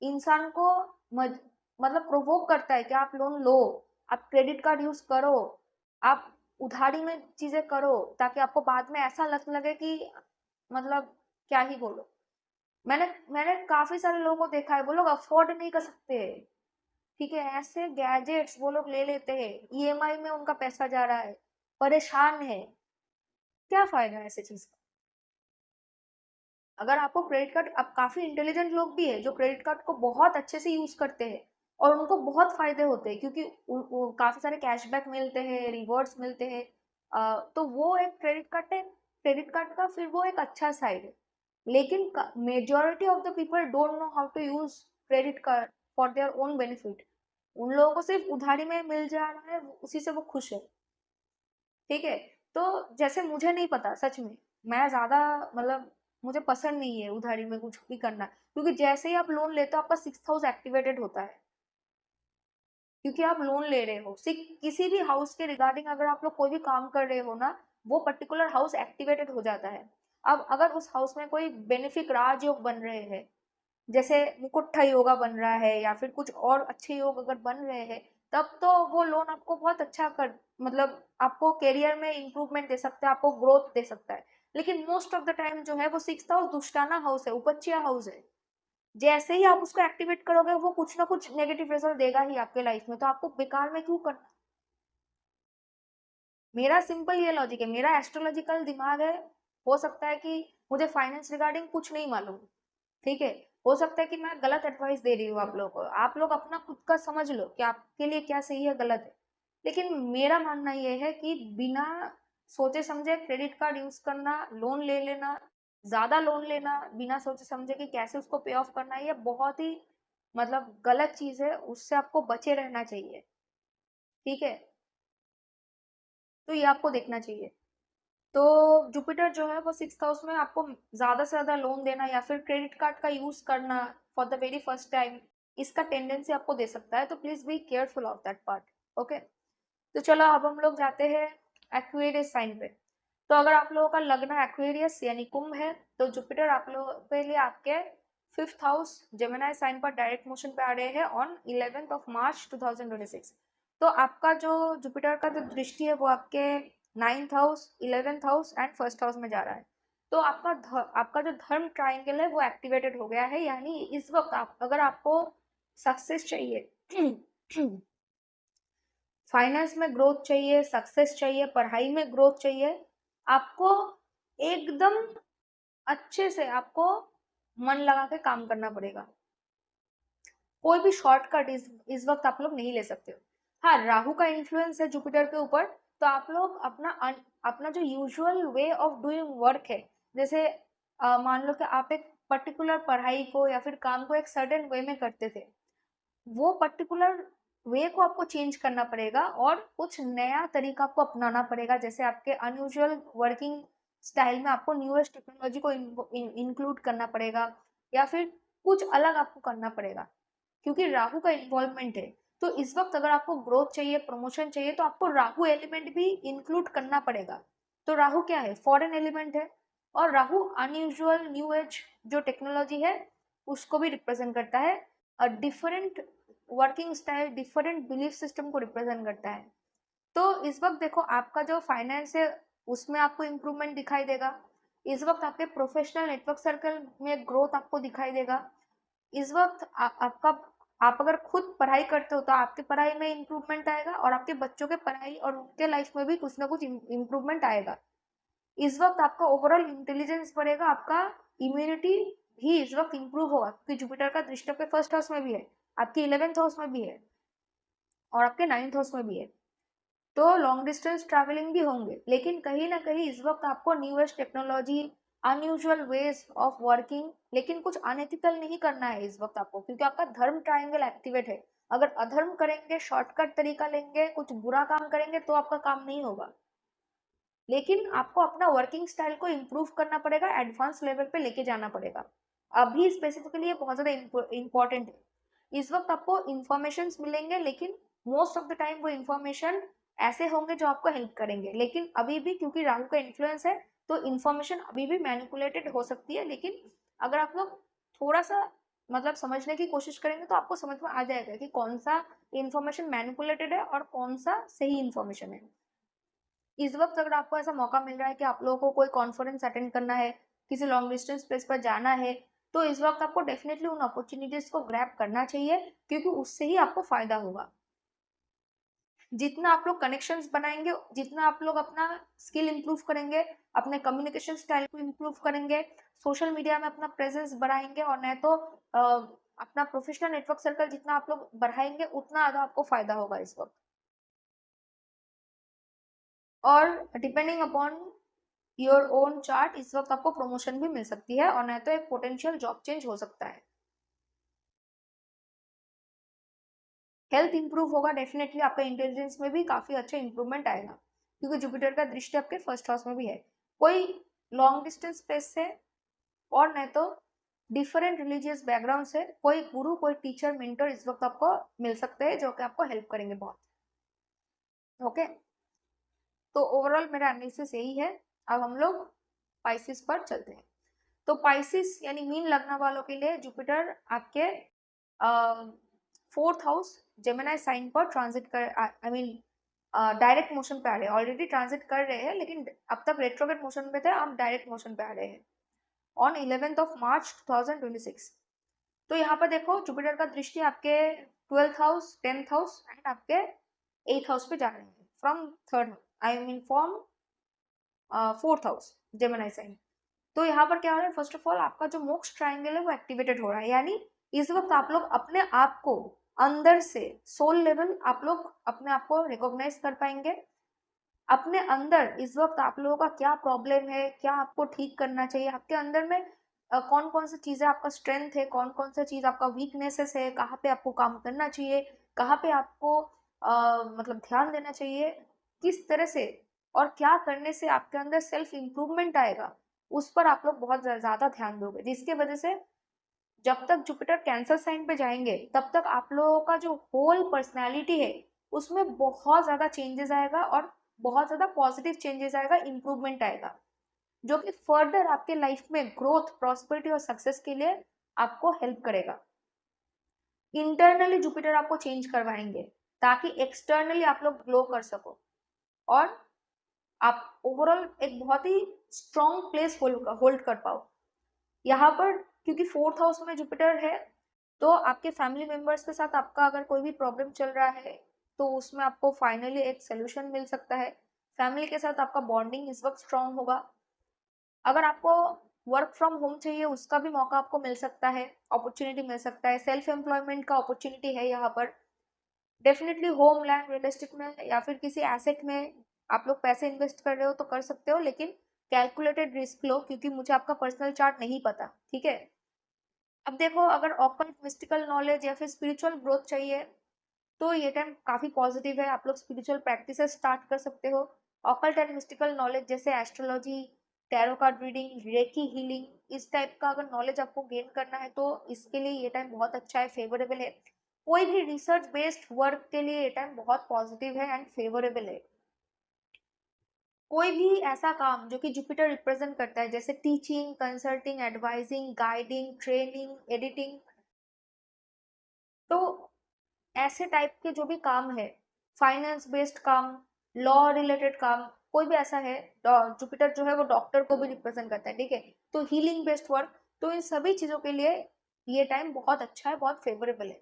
इंसान को मज, मतलब प्रोवोक करता है कि आप लोन लो, आप क्रेडिट कार्ड यूज करो, आप उधारी में चीजें करो, ताकि आपको बाद में ऐसा लगे कि मतलब क्या ही बोलो। मैंने मैंने काफी सारे लोगों को देखा है वो लोग अफोर्ड नहीं कर सकते, ठीक है, ऐसे गैजेट्स वो लोग ले लेते हैं, ईएमआई में उनका पैसा जा रहा है, परेशान है। क्या फायदा है ऐसे चीज का। अगर आपको क्रेडिट कार्ड, अब काफी इंटेलिजेंट लोग भी है जो क्रेडिट कार्ड को बहुत अच्छे से यूज करते हैं और उनको बहुत फायदे होते हैं, क्योंकि काफी सारे कैशबैक मिलते हैं, रिवॉर्ड्स मिलते हैं। तो वो एक क्रेडिट कार्ड का फिर वो एक अच्छा साइड है। लेकिन majority of the people don't know how to use credit card, for their own benefit. उन लोगों को सिर्फ उधारी में मिल जा रहा है, उसी से वो खुश है। ठीक है, तो जैसे मुझे नहीं पता सच में, मैं ज्यादा मतलब मुझे पसंद नहीं है उधारी में कुछ भी करना, क्योंकि जैसे ही आप लोन लेते हो आपका 6th हाउस एक्टिवेटेड होता है, क्योंकि आप लोन ले रहे हो। किसी भी हाउस के रिगार्डिंग अगर आप लोग कोई भी काम कर रहे हो ना, वो पर्टिकुलर हाउस एक्टिवेटेड हो जाता है। अब अगर उस हाउस में कोई बेनिफिक राजयोग बन रहे हैं, जैसे मुकुट्ठा योगा बन रहा है या फिर कुछ और अच्छे योग अगर बन रहे हैं, तब तो वो लोन आपको बहुत अच्छा कर मतलब आपको करियर में इंप्रूवमेंट दे सकता है, आपको ग्रोथ दे सकता है। लेकिन मोस्ट ऑफ द टाइम जो है वो 6th हाउस दुष्टाना हाउस है, उपच्य हाउस है। जैसे ही आप उसको एक्टिवेट करोगे वो कुछ ना कुछ नेगेटिव रिजल्ट देगा ही आपके लाइफ में, तो आपको बेकार में क्यों करना। मेरा सिंपल ये लॉजिक है, मेरा एस्ट्रोलॉजिकल दिमाग है। हो सकता है कि मुझे फाइनेंस रिगार्डिंग कुछ नहीं मालूम, ठीक है, हो सकता है कि मैं गलत एडवाइस दे रही हूँ आप लोगों को, आप लोग अपना खुद का समझ लो कि आपके लिए क्या सही है गलत है। लेकिन मेरा मानना ये है कि बिना सोचे समझे क्रेडिट कार्ड यूज करना, लोन ले लेना, ज्यादा लोन लेना बिना सोचे समझे कि कैसे उसको पे ऑफ करना है, ये बहुत ही मतलब गलत चीज है, उससे आपको बचे रहना चाहिए। ठीक है, तो ये आपको देखना चाहिए। तो जुपिटर जो है वो 6th हाउस में आपको ज्यादा से ज्यादा लोन देना या फिर क्रेडिट कार्ड का यूज करना for the very first time, इसका टेंडेंसी आपको दे सकता है, तो please be careful of that part. Okay, तो चलो अब हम लोग जाते हैं एक्वेरियस साइन पे। तो अगर आप लोगों का लग्न एक्वेरियस यानी कुंभ है, तो जुपिटर आप लोगों के लिए आपके 5th हाउस जेमिनी साइन पर डायरेक्ट मोशन पे आ रहे हैं ऑन 11th ऑफ मार्च 2026। तो आपका जो जुपिटर का जो दृष्टि है वो आपके 9th house, 11th house and 1st house में जा रहा है। तो आपका जो धर्म ट्राइंगल है वो एक्टिवेटेड हो गया है, यानी इस वक्त अगर आपको सक्सेस चाहिए फाइनेंस में ग्रोथ चाहिए, सक्सेस चाहिए, पढ़ाई में ग्रोथ चाहिए, आपको एकदम अच्छे से आपको मन लगा के काम करना पड़ेगा। कोई भी शॉर्टकट इस वक्त आप लोग नहीं ले सकते हो। हाँ, राहु का इन्फ्लुएंस है जुपिटर के ऊपर, तो आप लोग अपना जो usual way of doing work है, जैसे मान लो कि आप एक पर्टिकुलर पढ़ाई को या फिर काम को एक सर्टेन वे में करते थे, वो पर्टिकुलर वे को आपको चेंज करना पड़ेगा और कुछ नया तरीका आपको अपनाना पड़ेगा। जैसे आपके अनयूजुअल वर्किंग स्टाइल में आपको न्यूएस्ट टेक्नोलॉजी को इंक्लूड करना पड़ेगा, या फिर कुछ अलग आपको करना पड़ेगा, क्योंकि राहु का इन्वॉल्वमेंट है। तो इस वक्त अगर आपको ग्रोथ चाहिए, प्रमोशन चाहिए, तो आपको राहु एलिमेंट भी इंक्लूड करना पड़ेगा। तो राहु क्या है, फॉरेन एलिमेंट है, और राहु अनयूजुअल न्यू एज जो टेक्नोलॉजी है उसको भी रिप्रेजेंट करता है, different working style, different belief system को रिप्रेजेंट करता है। तो इस वक्त देखो आपका जो फाइनेंस है उसमें आपको इम्प्रूवमेंट दिखाई देगा। इस वक्त आपके प्रोफेशनल नेटवर्क सर्कल में ग्रोथ आपको दिखाई देगा। इस वक्त आप अगर खुद पढ़ाई करते हो तो आपकी पढ़ाई में इम्प्रूवमेंट आएगा, और आपके बच्चों के पढ़ाई और उनके लाइफ में भी कुछ ना कुछ इम्प्रूवमेंट आएगा। इस वक्त आपका ओवरऑल इंटेलिजेंस बढ़ेगा, आपका इम्यूनिटी भी इस वक्त इंप्रूव होगा, क्योंकि जुपिटर का दृष्टि आपके 1st हाउस में भी है, आपके 11th हाउस में भी है, और आपके 9th हाउस में भी है। तो लॉन्ग डिस्टेंस ट्रैवलिंग भी होंगे, लेकिन कहीं ना कहीं इस वक्त आपको newest technology, unusual ways of working, लेकिन कुछ अनएथिकल नहीं करना है इस वक्त आपको, क्योंकि आपका धर्म ट्रायंगल एक्टिवेट है। अगर अधर्म करेंगे, शॉर्टकट तरीका लेंगे, कुछ बुरा काम करेंगे, तो आपका काम नहीं होगा। लेकिन आपको अपना वर्किंग स्टाइल को इम्प्रूव करना पड़ेगा, एडवांस लेवल पे लेके जाना पड़ेगा। अभी स्पेसिफिकली ये बहुत ज्यादा इंपॉर्टेंट है। इस वक्त आपको इंफॉर्मेशन मिलेंगे, लेकिन मोस्ट ऑफ द टाइम वो इंफॉर्मेशन ऐसे होंगे जो आपको हेल्प करेंगे, लेकिन अभी भी क्योंकि राहु का इन्फ्लुएंस है, तो इन्फॉर्मेशन अभी भी मैनिपुलेटेड हो सकती है। लेकिन अगर आप लोग थोड़ा सा मतलब समझने की कोशिश करेंगे, तो आपको समझ में आ जाएगा कि कौन सा इन्फॉर्मेशन मैनिपुलेटेड है और कौन सा सही इन्फॉर्मेशन है। इस वक्त अगर आपको ऐसा मौका मिल रहा है कि आप लोगों को कोई कॉन्फ्रेंस अटेंड करना है, किसी लॉन्ग डिस्टेंस प्लेस पर जाना है, तो इस वक्त आपको डेफिनेटली उन अपॉर्चुनिटीज को ग्रैब करना चाहिए, क्योंकि उससे ही आपको फायदा होगा। जितना आप लोग कनेक्शंस बनाएंगे, जितना आप लोग अपना स्किल इंप्रूव करेंगे, अपने कम्युनिकेशन स्टाइल को इंप्रूव करेंगे, सोशल मीडिया में अपना प्रेजेंस बढ़ाएंगे, और नहीं तो अपना प्रोफेशनल नेटवर्क सर्कल जितना आप लोग बढ़ाएंगे, उतना ज्यादा आपको फायदा होगा इस वक्त। और depending upon your own chart इस वक्त आपको प्रमोशन भी मिल सकती है, और नहीं तो एक पोटेंशियल जॉब चेंज हो सकता है। हेल्थ इंप्रूव होगा, डेफिनेटली आपका इंटेलिजेंस में भी काफी अच्छा इंप्रूवमेंट आएगा, क्योंकि जुपिटर का दृष्टि आपके फर्स्ट हाउस में भी है। कोई लॉन्ग डिस्टेंस स्पेस से और नहीं तो डिफरेंट रिलीजियस बैकग्राउंड से कोई गुरु, कोई टीचर, मेंटर इस वक्त आपको मिल सकते हैं, जो कि आपको हेल्प करेंगे बहुत। ओके, तो ओवरऑल मेरा एनालिसिस यही है। अब हम लोग पाइसिस पर चलते हैं। तो पाइसिस यानी मीन लगने वालों के लिए जुपिटर आपके फोर्थ हाउस जेमिनी साइन पर ट्रांजिट कर, आई मीन डायरेक्ट मोशन पे आ रहे हैं। ऑलरेडी ट्रांजिट कर रहे हैं, लेकिन अब तक रेट्रोग्रेड मोशन पे थे, अब डायरेक्ट मोशन पे आ रहे हैं ऑन 11th of March 2026। तो यहाँ पर देखो जुपिटर का दृष्टि आपके 12th house, 10th house and आपके 8th हाउस पे जा रहे हैं from third, I mean from fourth house Gemini sign. तो यहाँ पर क्या हो रहा है, फर्स्ट ऑफ ऑल आपका जो मोक्ष ट्राइंगल है वो एक्टिवेटेड हो रहा है, यानी इस वक्त आप लोग अपने आप को अंदर से सोल लेवल आप लोग अपने आप को रिकॉग्नाइज कर पाएंगे। अपने अंदर इस वक्त आप लोगों का क्या प्रॉब्लम है, क्या आपको ठीक करना चाहिए, आपके अंदर में कौन कौन सी चीजें आपका स्ट्रेंथ है, कौन कौन सा चीज आपका वीकनेसेस है, कहाँ पे आपको काम करना चाहिए, कहाँ पे आपको मतलब ध्यान देना चाहिए, किस तरह से और क्या करने से आपके अंदर सेल्फ इम्प्रूवमेंट आएगा, उस पर आप लोग बहुत ज्यादा ध्यान दोगे, जिसके वजह से जब तक जुपिटर कैंसर साइन पे जाएंगे तब तक आप लोगों का जो होल पर्सनैलिटी है उसमें बहुत ज्यादा चेंजेस आएगा और बहुत ज्यादा पॉजिटिव चेंजेस आएगा, इंप्रूवमेंट आएगा, जो कि फर्दर आपके लाइफ में ग्रोथ, प्रॉस्पेरिटी और सक्सेस के लिए आपको हेल्प करेगा। इंटरनली जुपिटर आपको चेंज करवाएंगे ताकि एक्सटर्नली आप लोग ग्लो कर सको और आप ओवरऑल एक बहुत ही स्ट्रॉन्ग प्लेस होल्ड कर पाओ। यहाँ पर क्योंकि फोर्थ हाउस में जुपिटर है, तो आपके फैमिली मेंबर्स के साथ आपका अगर कोई भी प्रॉब्लम चल रहा है तो उसमें आपको फाइनली एक सोल्यूशन मिल सकता है। फैमिली के साथ आपका बॉन्डिंग इस वक्त स्ट्रांग होगा। अगर आपको वर्क फ्रॉम होम चाहिए उसका भी मौका आपको मिल सकता है, अपॉर्चुनिटी मिल सकता है, सेल्फ एम्प्लॉयमेंट का अपॉर्चुनिटी है यहाँ पर। Definitely home, land, real estate में या फिर किसी एसेट में आप लोग पैसे इन्वेस्ट कर रहे हो तो कर सकते हो, लेकिन कैलकुलेटेड रिस्क लो, क्योंकि मुझे आपका पर्सनल चार्ट नहीं पता, ठीक है। अब देखो, अगर ऑकल्ट मिस्टिकल नॉलेज या फिर स्पिरिचुअल ग्रोथ चाहिए तो ये टाइम काफी पॉजिटिव है, आप लोग स्पिरिचुअल प्रैक्टिसेस स्टार्ट कर सकते हो। ऑकल्ट एंड मिस्टिकल नॉलेज जैसे astrology, tarot card reading, recce healing, इस टाइप का अगर नॉलेज आपको गेन करना है तो इसके लिए ये टाइम बहुत अच्छा है, फेवरेबल है। कोई भी रिसर्च बेस्ड वर्क के लिए ये टाइम बहुत पॉजिटिव है एंड फेवरेबल है। कोई भी ऐसा काम जो कि जुपिटर रिप्रेजेंट करता है, जैसे teaching, consulting, advising, guiding, training, editing, तो ऐसे टाइप के जो भी काम है, फाइनेंस बेस्ड काम, लॉ रिलेटेड काम, कोई भी ऐसा है, जुपिटर जो है वो डॉक्टर को भी रिप्रेजेंट करता है, ठीक है। तो हीलिंग बेस्ड वर्क, तो इन सभी चीजों के लिए ये टाइम बहुत अच्छा है, बहुत फेवरेबल है।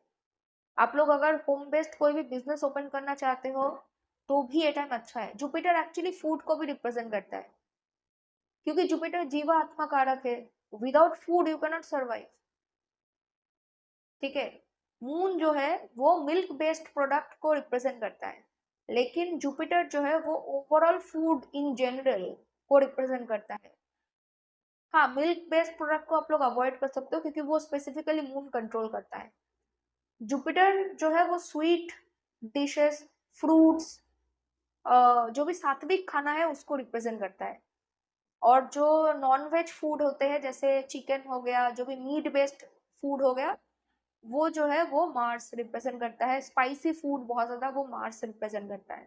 आप लोग अगर होम बेस्ड कोई भी बिजनेस ओपन करना चाहते हो तो भी ये टाइम अच्छा है। जुपिटर एक्चुअली फूड को भी रिप्रेजेंट करता है, क्योंकि जुपिटर जीवा आत्मा कारक है। Without food you cannot survive, ठीक है। मून जो है वो मिल्क बेस्ड प्रोडक्ट को रिप्रेजेंट करता है, लेकिन जुपिटर जो है वो ओवरऑल फूड इन जनरल को रिप्रेजेंट करता है। हाँ, मिल्क बेस्ड प्रोडक्ट को आप लोग अवॉइड कर सकते हो क्योंकि वो स्पेसिफिकली मून कंट्रोल करता है। जुपिटर जो है वो स्वीट डिशेस, फ्रूट्स, जो भी सात्विक खाना है उसको रिप्रेजेंट करता है। और जो नॉन वेज फूड होते हैं जैसे चिकन हो गया, जो भी मीट बेस्ड फूड हो गया, वो जो है वो मार्स रिप्रेजेंट करता है। स्पाइसी फूड बहुत ज्यादा, वो मार्स रिप्रेजेंट करता है,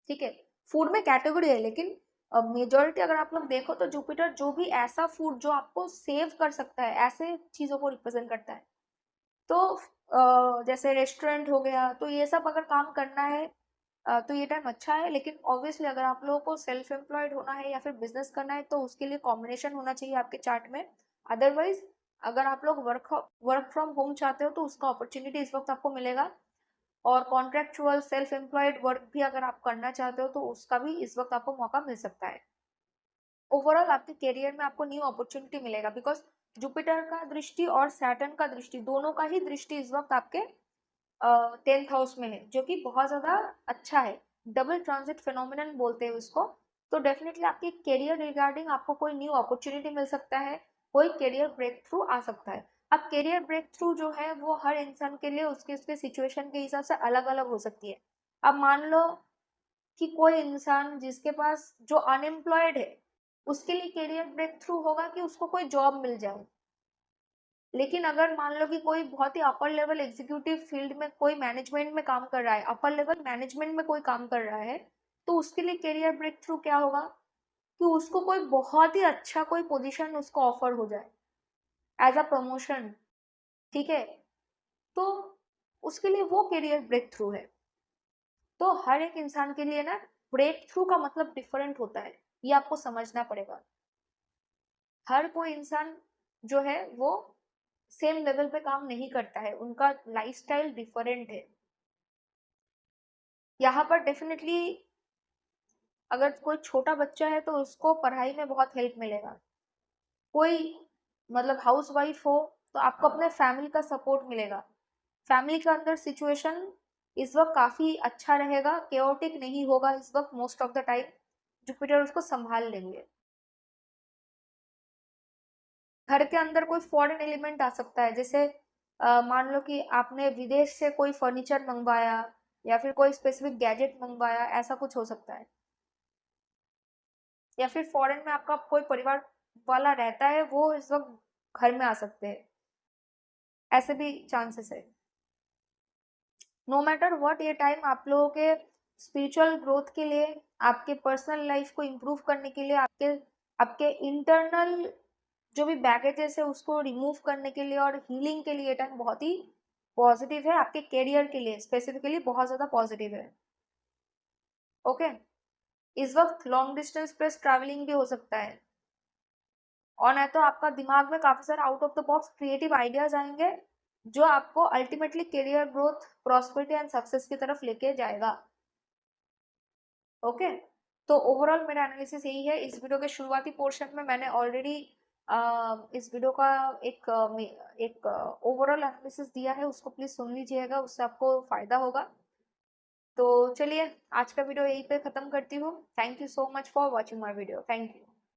ठीक है। फूड में कैटेगरी है, लेकिन मेजोरिटी अगर आप लोग देखो तो जुपिटर जो भी ऐसा फूड जो आपको सेव कर सकता है, ऐसे चीजों को रिप्रेजेंट करता है। तो जैसे रेस्टोरेंट हो गया, तो ये सब अगर काम करना है तो ये टाइम अच्छा है। लेकिन ऑब्वियसली अगर आप लोगों को सेल्फ एम्प्लॉयड होना है या फिर बिजनेस करना है तो उसके लिए कॉम्बिनेशन होना चाहिए आपके चार्ट में। अदरवाइज अगर आप लोग वर्क फ्रॉम होम चाहते हो तो उसका अपॉर्चुनिटी इस वक्त आपको मिलेगा, और कॉन्ट्रेक्चुअल सेल्फ एम्प्लॉयड वर्क भी अगर आप करना चाहते हो तो उसका भी इस वक्त आपको मौका मिल सकता है। ओवरऑल आपके करियर में आपको न्यू अपॉर्चुनिटी मिलेगा, बिकॉज जुपिटर का दृष्टि और सैटर्न का दृष्टि, दोनों का ही दृष्टि इस वक्त आपके 10th हाउस में है, जो कि बहुत ज्यादा अच्छा है। डबल ट्रांजिट फिनोमिनन बोलते हैं उसको। तो डेफिनेटली आपके करियर रिगार्डिंग आपको कोई न्यू अपॉर्चुनिटी मिल सकता है, कोई करियर ब्रेक थ्रू आ सकता है। अब करियर ब्रेक थ्रू जो है वो हर इंसान के लिए उसके उसके सिचुएशन के हिसाब से अलग अलग हो सकती है। अब मान लो कि कोई इंसान जिसके पास जो अनएम्प्लॉयड है, उसके लिए करियर ब्रेक थ्रू होगा कि उसको कोई जॉब मिल जाए। लेकिन अगर मान लो कि कोई बहुत ही अपर लेवल एग्जीक्यूटिव फील्ड में कोई मैनेजमेंट में काम कर रहा है, अपर लेवल मैनेजमेंट में कोई काम कर रहा है, तो उसके लिए करियर ब्रेक थ्रू क्या होगा कि उसको कोई बहुत ही अच्छा कोई पोजीशन उसको ऑफर हो जाए एज अ प्रमोशन। ठीक है, तो उसके लिए वो करियर ब्रेक थ्रू है। तो हर एक इंसान के लिए ना ब्रेक थ्रू का मतलब डिफरेंट होता है, ये आपको समझना पड़ेगा। हर कोई इंसान जो है वो सेम लेवल पे काम नहीं करता है, उनका लाइफस्टाइल डिफरेंट है। यहाँ पर डेफिनेटली अगर कोई छोटा बच्चा है तो उसको पढ़ाई में बहुत हेल्प मिलेगा। कोई मतलब हाउस वाइफ हो तो आपको अपने फैमिली का सपोर्ट मिलेगा। फैमिली के अंदर सिचुएशन इस वक्त काफी अच्छा रहेगा, केओटिक नहीं होगा इस वक्त most of the time. Jupiter उसको संभाल लेंगे। घर के अंदर कोई फॉरेन एलिमेंट आ सकता है, जैसे मान लो कि आपने विदेश से कोई फर्नीचर मंगवाया या फिर कोई स्पेसिफिक गैजेट मंगवाया, ऐसा कुछ हो सकता है। या फिर फॉरेन में आपका कोई परिवार वाला रहता है, वो इस वक्त घर में आ सकते हैं, ऐसे भी चांसेस है। नो मैटर व्हाट, ये टाइम आप लोगों के स्पिरिचुअल ग्रोथ के लिए, आपके पर्सनल लाइफ को इम्प्रूव करने के लिए, आपके आपके इंटरनल जो भी बैगेजेस है उसको रिमूव करने के लिए और हीलिंग के लिए ये टाइम बहुत ही पॉजिटिव है। आपके करियर के लिए स्पेसिफिकली बहुत ज़्यादा पॉजिटिव है। ओके, इस वक्त लॉन्ग डिस्टेंस प्लस ट्रैवलिंग भी हो सकता है, और नहीं तो आपका दिमाग में काफ़ी सारे out of the box creative ideas आएंगे जो आपको ultimately career growth, prosperity and success की तरफ लेके जाएगा। ओके, तो ओवरऑल मेरा एनालिसिस यही है। इस वीडियो के शुरुआती पोर्शन में मैंने ऑलरेडी इस वीडियो का एक ओवरऑल एनालिसिस दिया है, उसको प्लीज सुन लीजिएगा, उससे आपको फायदा होगा। तो चलिए आज का वीडियो यहीं पे खत्म करती हूँ। Thank you so much for watching my video. Thank you.